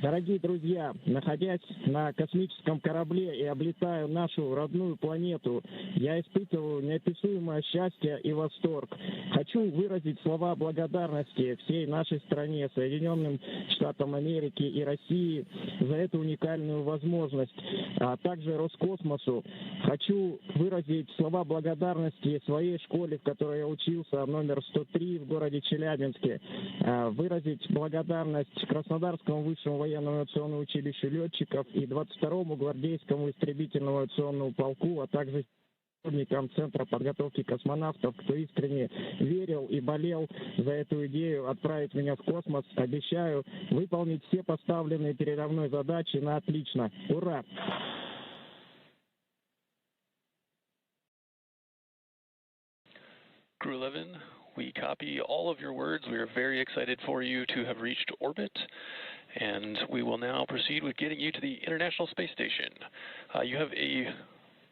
Дорогие друзья, находясь на космическом корабле и облетая нашу родную планету, я испытываю неописуемое счастье и восторг. Хочу выразить слова благодарности всей нашей стране, Соединенным Штатам Америки и России за эту уникальную возможность, а также Роскосмосу. Хочу выразить слова благодарности своей школе, в которой я учился, номер 103 в городе Челябинске, выразить благодарность Краснодарскому высшему военному авиационному училищу летчиков и 22-му гвардейскому истребительному авиационному полку, а также сотрудникам Центра подготовки космонавтов, кто искренне верил и болел за эту идею отправить меня в космос. Обещаю выполнить все поставленные передо мной задачи на отлично. Ура! Crew-11, we copy all of your words. We are very excited for you to have reached orbit, and we will now proceed with getting you to the International Space Station. You have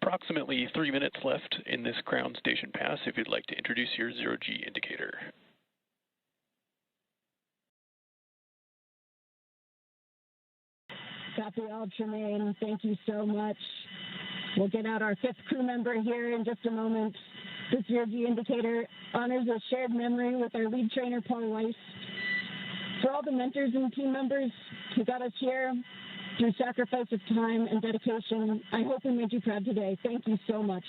approximately 3 minutes left in this ground station pass if you'd like to introduce your zero-G indicator. Copy all, Tremaine. Thank you so much. We'll get out our 5th crew member here in just a moment. This zero-G indicator honors a shared memory with our lead trainer, Paul Weiss. For all the mentors and team members who got us here through sacrifice of time and dedication, I hope we made you proud today. Thank you so much.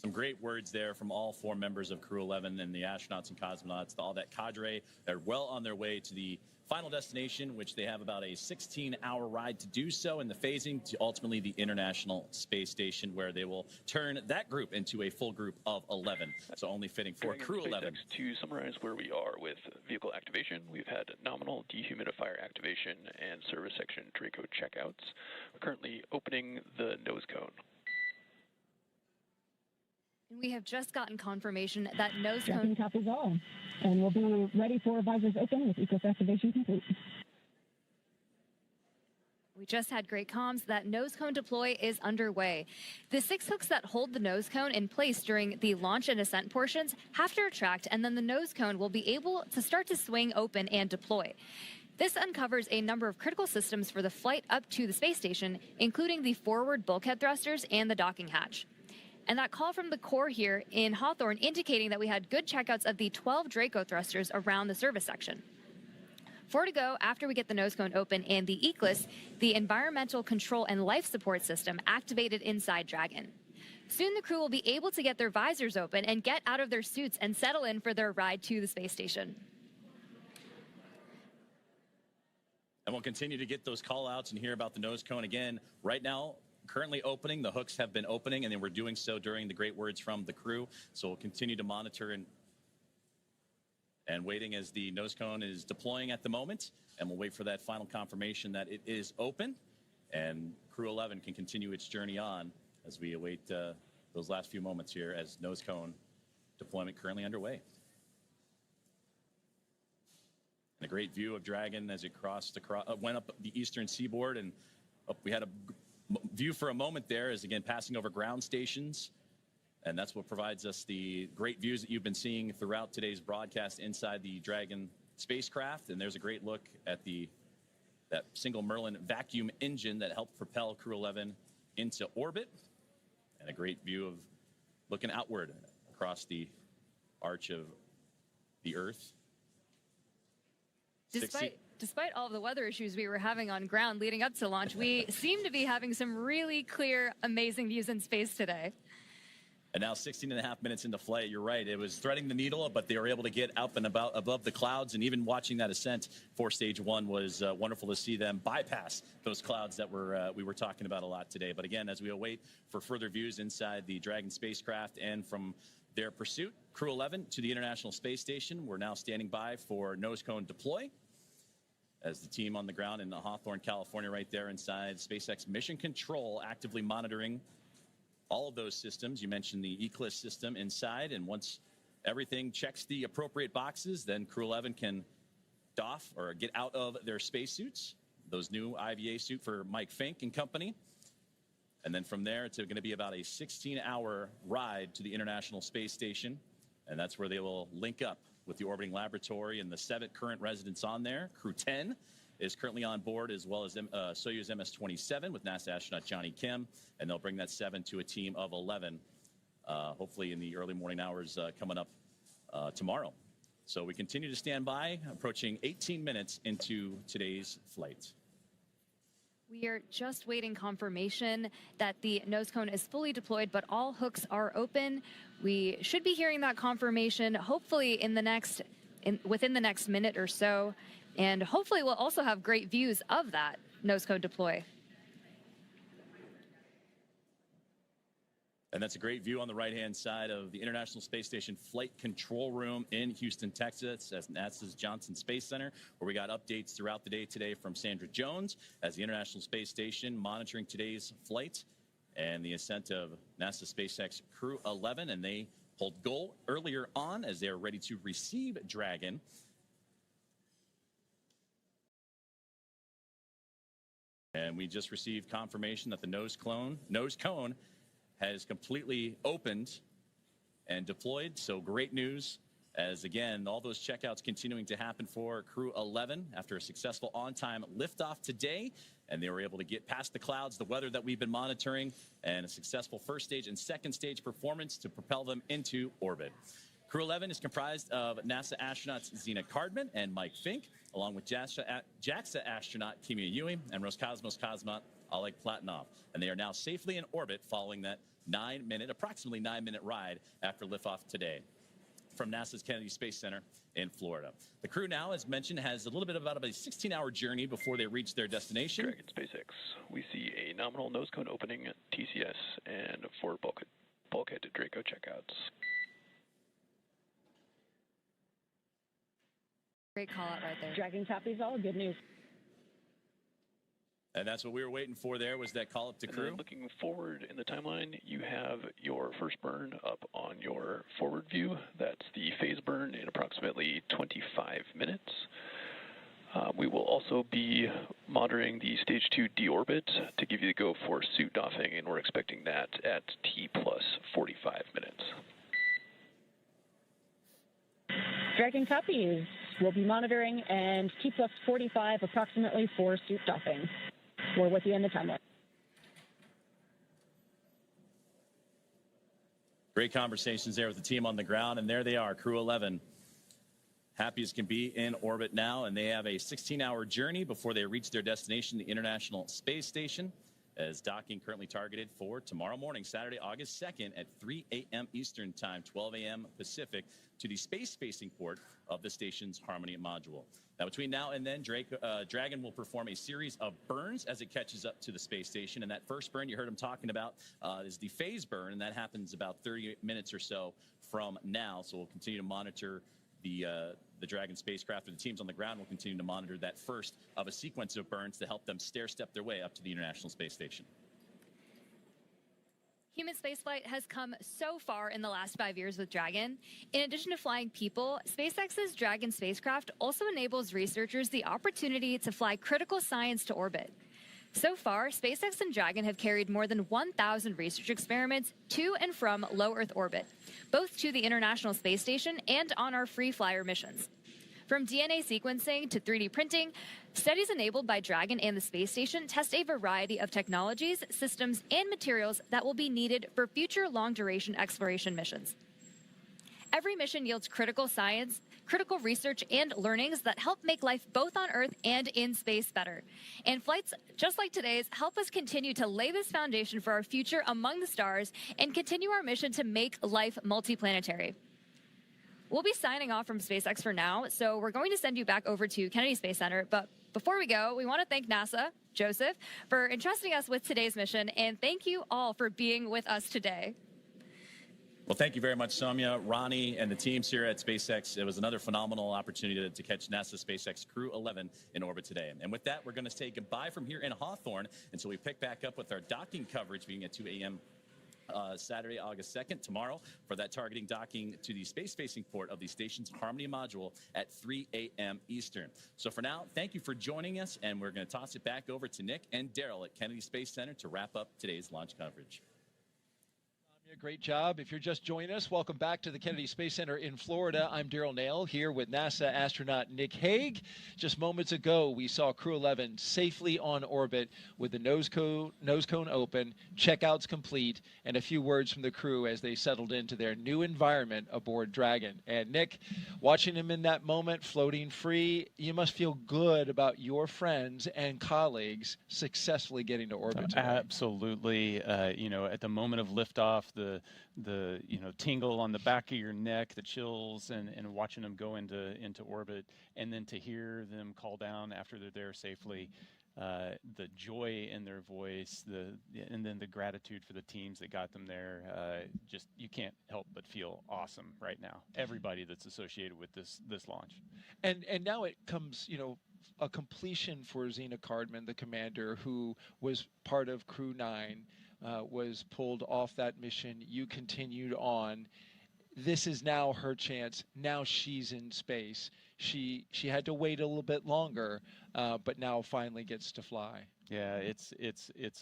Some great words there from all 4 members of Crew-11 and the astronauts and cosmonauts, all that cadre. They're well on their way to the final destination, which they have about a 16-hour ride to do so, and the phasing to ultimately the International Space Station, where they will turn that group into a full group of 11. So only fitting for Crew-11. To summarize where we are with vehicle activation, we've had nominal dehumidifier activation and service section Draco checkouts. We're currently opening the nose cone. We have just gotten confirmation that nose cone copies all, and we'll be ready for visors open with ECOS activation complete. We just had great comms that nose cone deploy is underway. The 6 hooks that hold the nose cone in place during the launch and ascent portions have to retract, and then the nose cone will be able to start to swing open and deploy. This uncovers a number of critical systems for the flight up to the space station, including the forward bulkhead thrusters and the docking hatch. And that call from the core here in Hawthorne indicating that we had good checkouts of the 12 Draco thrusters around the service section. 4 to go after we get the nose cone open and the ECLIS, the environmental control and life support system, activated inside Dragon. Soon the crew will be able to get their visors open and get out of their suits and settle in for their ride to the space station. And we'll continue to get those call outs and hear about the nose cone again. Right now, currently opening. The hooks have been opening, and they were doing so during the great words from the crew. So we'll continue to monitor and waiting as the nose cone is deploying at the moment. And we'll wait for that final confirmation that it is open. And Crew-11 can continue its journey on as we await those last few moments here as nose cone deployment currently underway. And a great view of Dragon as it went up the eastern seaboard, and we had a view for a moment there as again passing over ground stations And that's what provides us the great views that you've been seeing throughout today's broadcast inside the Dragon spacecraft. And there's a great look at that single Merlin vacuum engine that helped propel Crew-11 into orbit. And a great view of looking outward across the arch of the Earth. Despite all of the weather issues we were having on ground leading up to launch, we seem to be having some really clear, amazing views in space today. And now 16.5 minutes into flight, you're right. It was threading the needle, but they were able to get up and about above the clouds. And even watching that ascent for stage one was wonderful to see them bypass those clouds that we were talking about a lot today. But again, as we await for further views inside the Dragon spacecraft and from their pursuit, Crew-11 to the International Space Station, we're now standing by for nose cone deploy as the team on the ground in Hawthorne, California, right there inside SpaceX Mission Control, actively monitoring all of those systems. You mentioned the Eclipse system inside, and once everything checks the appropriate boxes, then Crew-11 can doff or get out of their spacesuits, those new IVA suit for Mike Fink and company. And then from there, it's going to be about a 16-hour ride to the International Space Station, and that's where they will link up with the orbiting laboratory and the 7 current residents on there. Crew-10 is currently on board, as well as Soyuz MS-27 with NASA astronaut Johnny Kim, and they'll bring that 7 to a team of 11, hopefully in the early morning hours coming up tomorrow. So we continue to stand by, approaching 18 minutes into today's flight. We are just waiting confirmation that the nose cone is fully deployed, but all hooks are open. We should be hearing that confirmation hopefully within the next minute or so. And hopefully we'll also have great views of that nose cone deploy. And that's a great view on the right-hand side of the International Space Station Flight Control Room in Houston, Texas, at NASA's Johnson Space Center, where we got updates throughout the day today from Sandra Jones as the International Space Station monitoring today's flight and the ascent of NASA SpaceX Crew-11. And they pulled goal earlier on as they are ready to receive Dragon. And we just received confirmation that the nose cone has completely opened and deployed. So great news as, again, all those checkouts continuing to happen for Crew-11 after a successful on-time liftoff today. And they were able to get past the clouds, the weather that we've been monitoring, and a successful first stage and second stage performance to propel them into orbit. Crew-11 is comprised of NASA astronauts Zena Cardman and Mike Fink, along with JAXA astronaut Kimia Ewing and Roscosmos cosmonaut Oleg Platonov. And they are now safely in orbit following that approximately 9-minute ride after liftoff today from NASA's Kennedy Space Center in Florida. The crew now, as mentioned, has a little bit about a 16-hour journey before they reach their destination. Dragon SpaceX, we see a nominal nose cone opening at TCS and 4 bulkhead to Draco checkouts. Great call out right there. Dragon copies all. Good news. And that's what we were waiting for there, was that call up to crew. Looking forward in the timeline, you have your first burn up on your forward view. That's the phase burn in approximately 25 minutes. We will also be monitoring the stage 2 deorbit to give you the go for suit doffing, and we're expecting that at T plus 45 minutes. Dragon copies. We'll be monitoring, and T plus 45 approximately for suit doffing. We're with you in the timeline. Great conversations there with the team on the ground, and there they are, Crew-11. Happy as can be in orbit now, and they have a 16-hour journey before they reach their destination, the International Space Station, as docking currently targeted for tomorrow morning, Saturday, August 2nd at 3 a.m. Eastern Time, 12 a.m. Pacific, to the space-facing port of the station's Harmony module. Now, between now and then, Dragon will perform a series of burns as it catches up to the space station. And that first burn you heard him talking about is the phase burn, and that happens about 30 minutes or so from now. So we'll continue to monitor the Dragon spacecraft, or the teams on the ground will continue to monitor that first of a sequence of burns to help them stair-step their way up to the International Space Station. Human spaceflight has come so far in the last 5 years with Dragon. In addition to flying people, SpaceX's Dragon spacecraft also enables researchers the opportunity to fly critical science to orbit. So far, SpaceX and Dragon have carried more than 1,000 research experiments to and from low Earth orbit, both to the International Space Station and on our free flyer missions. From DNA sequencing to 3D printing, studies enabled by Dragon and the space station test a variety of technologies, systems, and materials that will be needed for future long-duration exploration missions. Every mission yields critical science, critical research, and learnings that help make life both on Earth and in space better. And flights just like today's help us continue to lay this foundation for our future among the stars and continue our mission to make life multiplanetary. We'll be signing off from SpaceX for now, so we're going to send you back over to Kennedy Space Center. But before we go, we want to thank NASA, Joseph, for entrusting us with today's mission, and thank you all for being with us today. Well, thank you very much, Soumya, Ronnie, and the teams here at SpaceX. It was another phenomenal opportunity to catch NASA SpaceX Crew-11 in orbit today. And with that, we're going to say goodbye from here in Hawthorne until we pick back up with our docking coverage beginning at 2 a.m. Saturday, August 2nd, tomorrow, for that targeting docking to the space-facing port of the station's Harmony module at 3 a.m. Eastern. So for now, thank you for joining us, and we're going to toss it back over to Nick and Daryl at Kennedy Space Center to wrap up today's launch coverage. Great job. If you're just joining us, welcome back to the Kennedy Space Center in Florida. I'm Daryl Nail here with NASA astronaut Nick Hague. Just moments ago, we saw Crew-11 safely on orbit with the nose cone open, checkouts complete, and a few words from the crew as they settled into their new environment aboard Dragon. And Nick, watching him in that moment, floating free, you must feel good about your friends and colleagues successfully getting to orbit today. Absolutely. You know, at the moment of liftoff, the you know, tingle on the back of your neck, the chills, and watching them go into orbit, and then to hear them call down after they're there safely, the joy in their voice, and then the gratitude for the teams that got them there, just you can't help but feel awesome right now. Everybody that's associated with this launch. And now it comes, you know, a completion for Zena Cardman, the commander, who was part of Crew-9. Was pulled off that mission. You continued on. This is now her chance. Now she's in space. She had to wait a little bit longer, but now finally gets to fly. Yeah, it's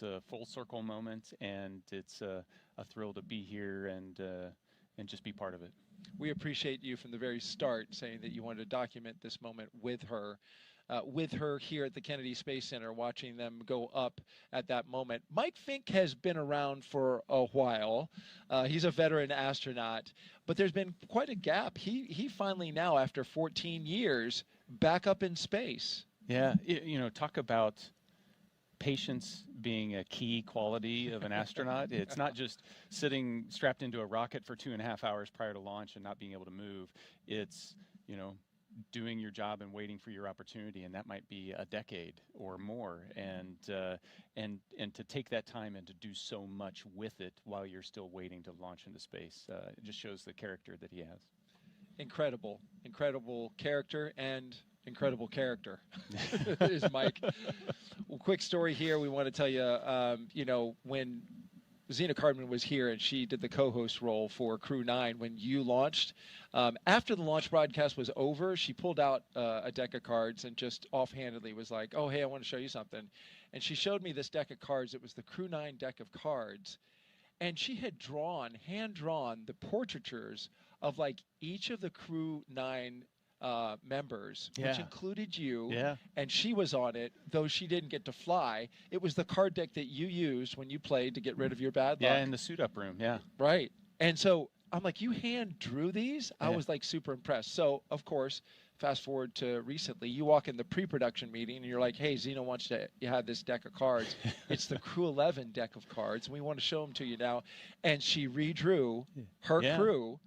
a full circle moment, and it's a thrill to be here and just be part of it. We appreciate you from the very start saying that you wanted to document this moment with her here at the Kennedy Space Center, watching them go up at that moment. Mike Fink has been around for a while. He's a veteran astronaut, but there's been quite a gap. He finally now, after 14 years, back up in space. Yeah, you know, talk about patience being a key quality of an astronaut. It's not just sitting strapped into a rocket for 2.5 hours prior to launch and not being able to move. It's, you know, doing your job and waiting for your opportunity, and that might be a decade or more, and to take that time and to do so much with it while you're still waiting to launch into space, it just shows the character that he has. Incredible Character and incredible character is Mike. Well, quick story here. We want to tell you, you know, when Zena Cardman was here and she did the co-host role for Crew-9 when you launched. After the launch broadcast was over, she pulled out a deck of cards and just offhandedly was like, oh, hey, I want to show you something. And she showed me this deck of cards. It was the Crew-9 deck of cards. And she had hand-drawn the portraitures of like each of the Crew-9 members, which included you, and she was on it, though she didn't get to fly. It was the card deck that you used when you played to get rid of your bad luck. Yeah, in the suit-up room, Right. And so I'm like, you hand-drew these? I was like super impressed. So, of course, fast forward to recently, you walk in the pre-production meeting and you're like, hey, Zena wants to have this deck of cards. It's the Crew-11 deck of cards, and we want to show them to you now. And she redrew her crew.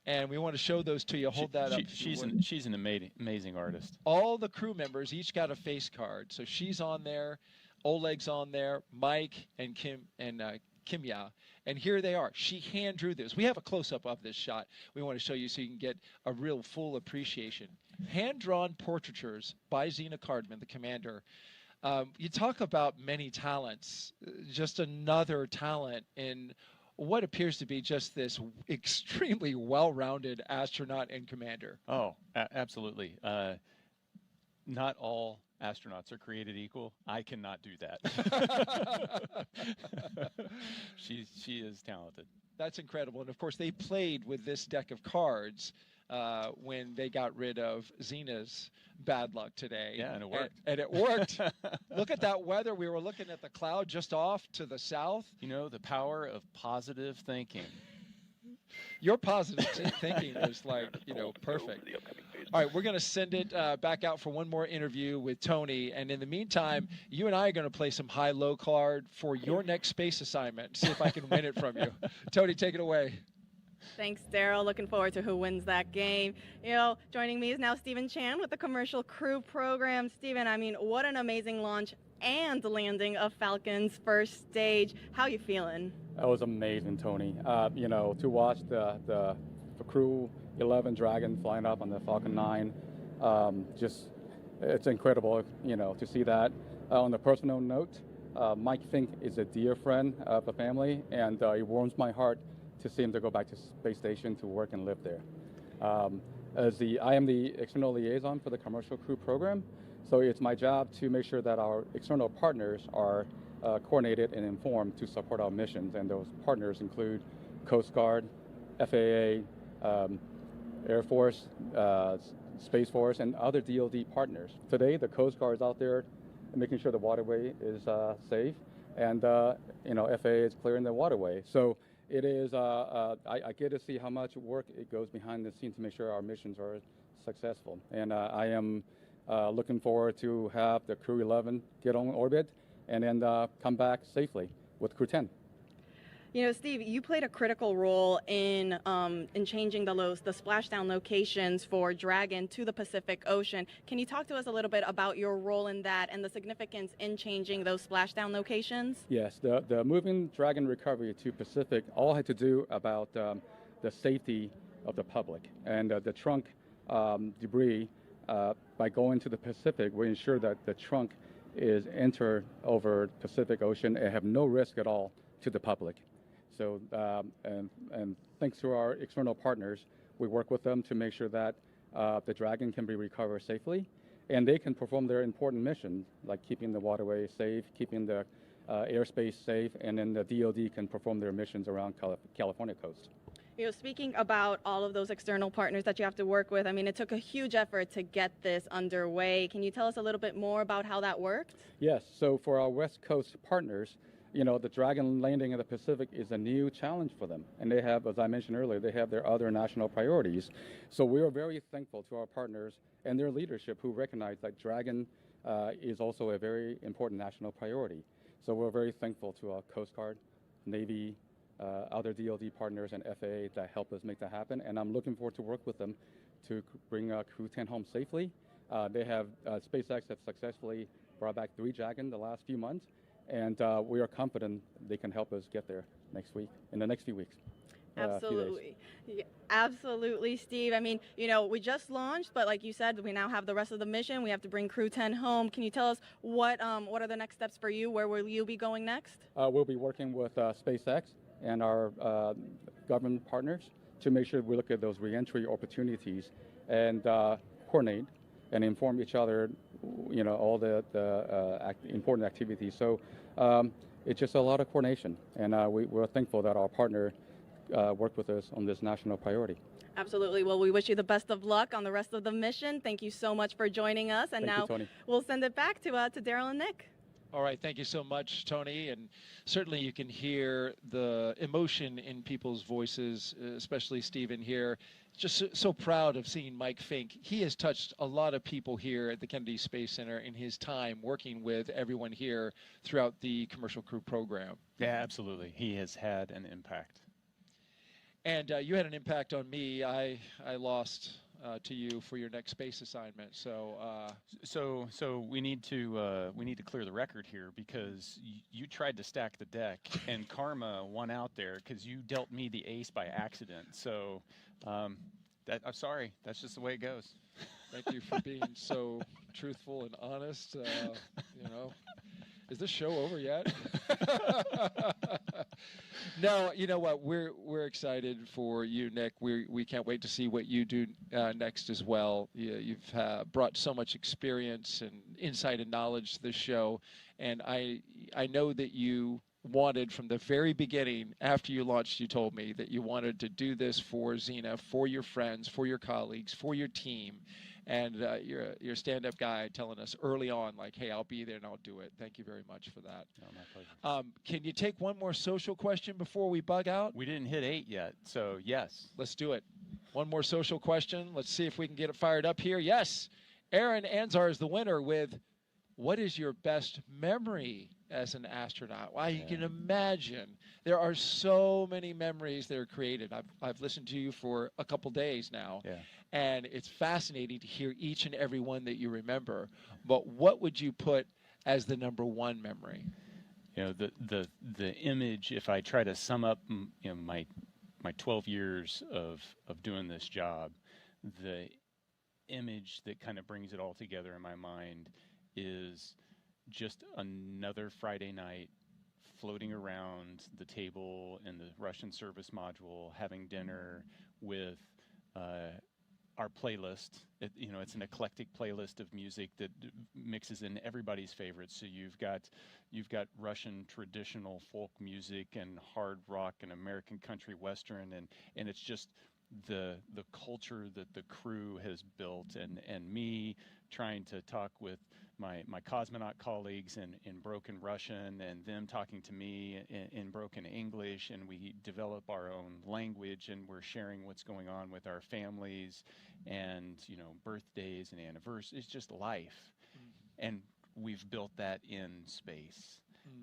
And we want to show those to you. Hold that up. She's an amazing artist. All the crew members each got a face card. So she's on there, Oleg's on there, Mike and Kim and Kimya. And here they are. She hand drew this. We have a close-up of this shot. We want to show you so you can get a real full appreciation. Hand-drawn portraitures by Zena Cardman, the commander. You talk about many talents. Just another talent in what appears to be just this extremely well-rounded astronaut and commander. Oh, absolutely. Not all astronauts are created equal. I cannot do that. She is talented. That's incredible. And of course, they played with this deck of cards when they got rid of Xena's bad luck today. Yeah, and it worked. And it worked. Look at that weather. We were looking at the cloud just off to the south. You know, the power of positive thinking. Your positive thinking is like, you know, perfect. All right, we're going to send it back out for one more interview with Tony. And in the meantime, you and I are going to play some high-low card for your next space assignment. See if I can win it from you. Tony, take it away. Thanks, Daryl. Looking forward to who wins that game. You know, joining me is now Stephen Chan with the Commercial Crew program. Stephen, I mean, what an amazing launch and landing of Falcon's first stage. How you feeling? That was amazing, Tony. You know, to watch the Crew-11 Dragon flying up on the Falcon 9, just it's incredible, you know, to see that. On a personal note, Mike Fink is a dear friend of the family, and it warms my heart to see him to go back to space station to work and live there. I am the external liaison for the Commercial Crew program, so it's my job to make sure that our external partners are coordinated and informed to support our missions, and those partners include Coast Guard, FAA, Air Force, Space Force, and other DoD partners. Today, the Coast Guard is out there making sure the waterway is safe, and you know, FAA is clearing the waterway. So it is. I get to see how much work it goes behind the scenes to make sure our missions are successful, and I am looking forward to have the Crew-11 get on orbit and then come back safely with Crew-10. You know, Steve, you played a critical role in changing the splashdown locations for Dragon to the Pacific Ocean. Can you talk to us a little bit about your role in that and the significance in changing those splashdown locations? Yes, the moving Dragon recovery to Pacific all had to do about the safety of the public, and the trunk debris, by going to the Pacific, we ensure that the trunk is entered over Pacific Ocean and have no risk at all to the public. So, and thanks to our external partners, we work with them to make sure that the Dragon can be recovered safely, and they can perform their important missions, like keeping the waterway safe, keeping the airspace safe, and then the DoD can perform their missions around California coast. You know, speaking about all of those external partners that you have to work with, I mean, it took a huge effort to get this underway. Can you tell us a little bit more about how that worked? Yes, so for our West Coast partners, you know, the Dragon landing in the Pacific is a new challenge for them. And they have, as I mentioned earlier, they have their other national priorities. So we are very thankful to our partners and their leadership who recognize that Dragon is also a very important national priority. So we're very thankful to our Coast Guard, Navy, other DoD partners and FAA that help us make that happen. And I'm looking forward to work with them to bring Crew-10 home safely. They have, SpaceX has successfully brought back 3 Dragon the last few months. And we are confident they can help us get there in the next few weeks. Absolutely. Yeah, absolutely, Steve. I mean, you know, we just launched, but like you said, we now have the rest of the mission. We have to bring Crew-10 home. Can you tell us what are the next steps for you? Where will you be going next? We'll be working with SpaceX and our government partners to make sure we look at those reentry opportunities and coordinate and inform each other, you know, all the important activities. So it's just a lot of coordination, and we're thankful that our partner worked with us on this national priority. Absolutely. Well, we wish you the best of luck on the rest of the mission. Thank you so much for joining us. And Thank now you, Tony. We'll send it back to Daryl and Nick. All right, thank you so much, Tony. And certainly you can hear the emotion in people's voices, especially Stephen here. Just so proud of seeing Mike Fink. He has touched a lot of people here at the Kennedy Space Center in his time working with everyone here throughout the Commercial Crew program. Yeah, absolutely. He has had an impact. And you had an impact on me. I lost to you for your next space assignment. So we need to clear the record here, because you tried to stack the deck and karma won out there because you dealt me the ace by accident. So I'm sorry. That's just the way it goes. Thank you for being so truthful and honest. You know, Is this show over yet? No, you know what? We're excited for you, Nick. We can't wait to see what you do next as well. You've brought so much experience and insight and knowledge to this show, and I know that you wanted from the very beginning, after you launched, you told me that you wanted to do this for Xena, for your friends, for your colleagues, for your team. And you're a stand-up guy telling us early on, like, hey, I'll be there and I'll do it. Thank you very much for that. No, my pleasure. Can you take one more social question before we bug out? We didn't hit 8 yet, so yes. Let's do it. One more social question. Let's see if we can get it fired up here. Yes, Aaron Anzar is the winner with, what is your best memory as an astronaut? Wow, you can imagine. There are so many memories that are created. I've listened to you for a couple days now. Yeah. And it's fascinating to hear each and every one that you remember. But what would you put as the number one memory? You know, the image, if I try to sum up my 12 years of doing this job, the image that kind of brings it all together in my mind is just another Friday night floating around the table in the Russian service module, having dinner with our playlist. It's an eclectic playlist of music that mixes in everybody's favorites. So you've got Russian traditional folk music and hard rock and American country western, and it's just the culture that the crew has built, and me trying to talk with my cosmonaut colleagues in broken Russian, and them talking to me in broken English, and we develop our own language, and we're sharing what's going on with our families, and birthdays and anniversaries. It's just life, and we've built that in space.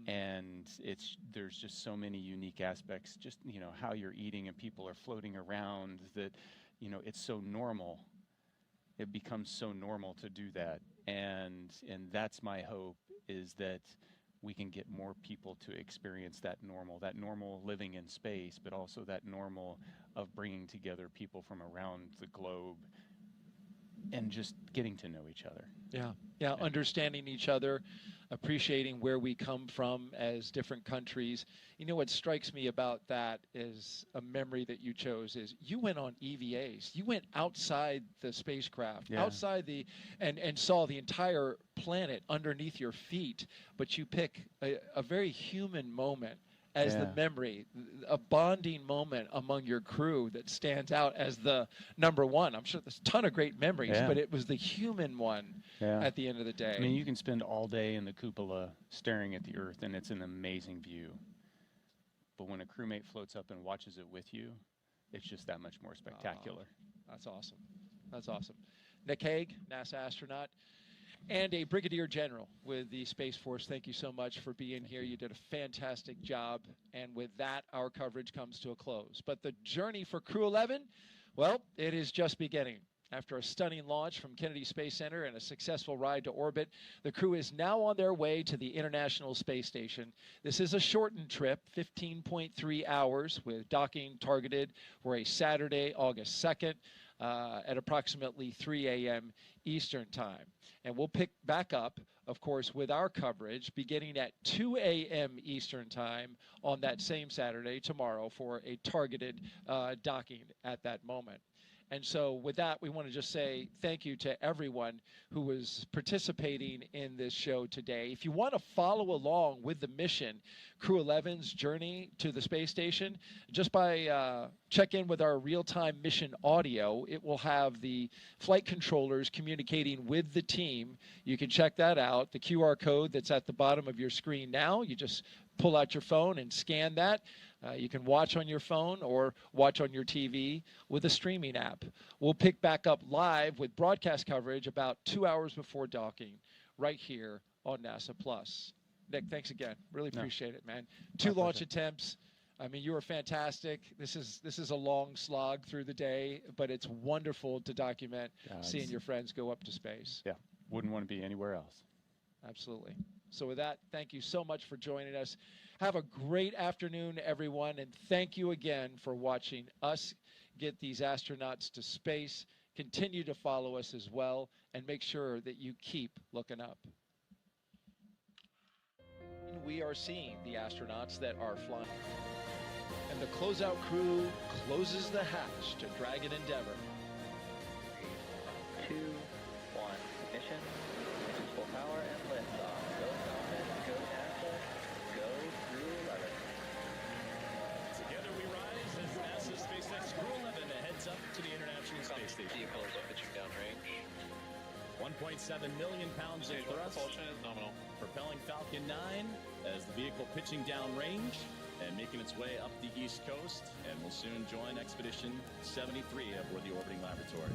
And there's just so many unique aspects, just how you're eating and people are floating around, that it's so normal. It becomes so normal to do that, and that's my hope, is that we can get more people to experience that normal living in space, but also that normal of bringing together people from around the globe and just getting to know each other. Yeah, understanding each other, appreciating where we come from as different countries. What strikes me about that is a memory that you chose is you went on EVAs. You went outside the spacecraft, outside and saw the entire planet underneath your feet, but you pick a very human moment as the memory, a bonding moment among your crew that stands out as the number one. I'm sure there's a ton of great memories, but it was the human one at the end of the day. I mean, you can spend all day in the cupola staring at the Earth, and it's an amazing view. But when a crewmate floats up and watches it with you, it's just that much more spectacular. That's awesome. That's awesome. Nick Hague, NASA astronaut, and a brigadier general with the Space Force. Thank you so much for being here. You did a fantastic job. And with that, our coverage comes to a close. But the journey for Crew-11, well, it is just beginning. After a stunning launch from Kennedy Space Center and a successful ride to orbit, the crew is now on their way to the International Space Station. This is a shortened trip, 15.3 hours, with docking targeted for a Saturday, August 2nd, at approximately 3 a.m. Eastern Time. And we'll pick back up, of course, with our coverage beginning at 2 a.m. Eastern Time on that same Saturday, tomorrow, for a targeted docking at that moment. And so with that, we want to just say thank you to everyone who was participating in this show today. If you want to follow along with the mission, Crew-11's journey to the space station, just by check in with our real-time mission audio. It will have the flight controllers communicating with the team. You can check that out. The QR code that's at the bottom of your screen now, you just pull out your phone and scan that. You can watch on your phone or watch on your TV with a streaming app. We'll pick back up live with broadcast coverage about 2 hours before docking right here on NASA Plus. Nick, thanks again. Really appreciate it, man. 2 launch attempts. I mean, you were fantastic. This is a long slog through the day, but it's wonderful to document seeing your friends go up to space. Yeah, wouldn't want to be anywhere else. Absolutely. So with that, thank you so much for joining us. Have a great afternoon, everyone, and thank you again for watching us get these astronauts to space. Continue to follow us as well, and make sure that you keep looking up. we are seeing the astronauts that are flying. And the closeout crew closes the hatch to Dragon Endeavour. 3, 2, 1, ignition, full power and liftoff. Go Falcon, go NASA, go Crew-11. Together we rise as NASA's SpaceX Crew-11 heads up to the International Space Station. Vehicles are pitching downrange. 1.7 million pounds of thrust. Propulsion is nominal. Propelling Falcon 9 as the vehicle pitching downrange and making its way up the East Coast, and will soon join Expedition 73 aboard the orbiting laboratory.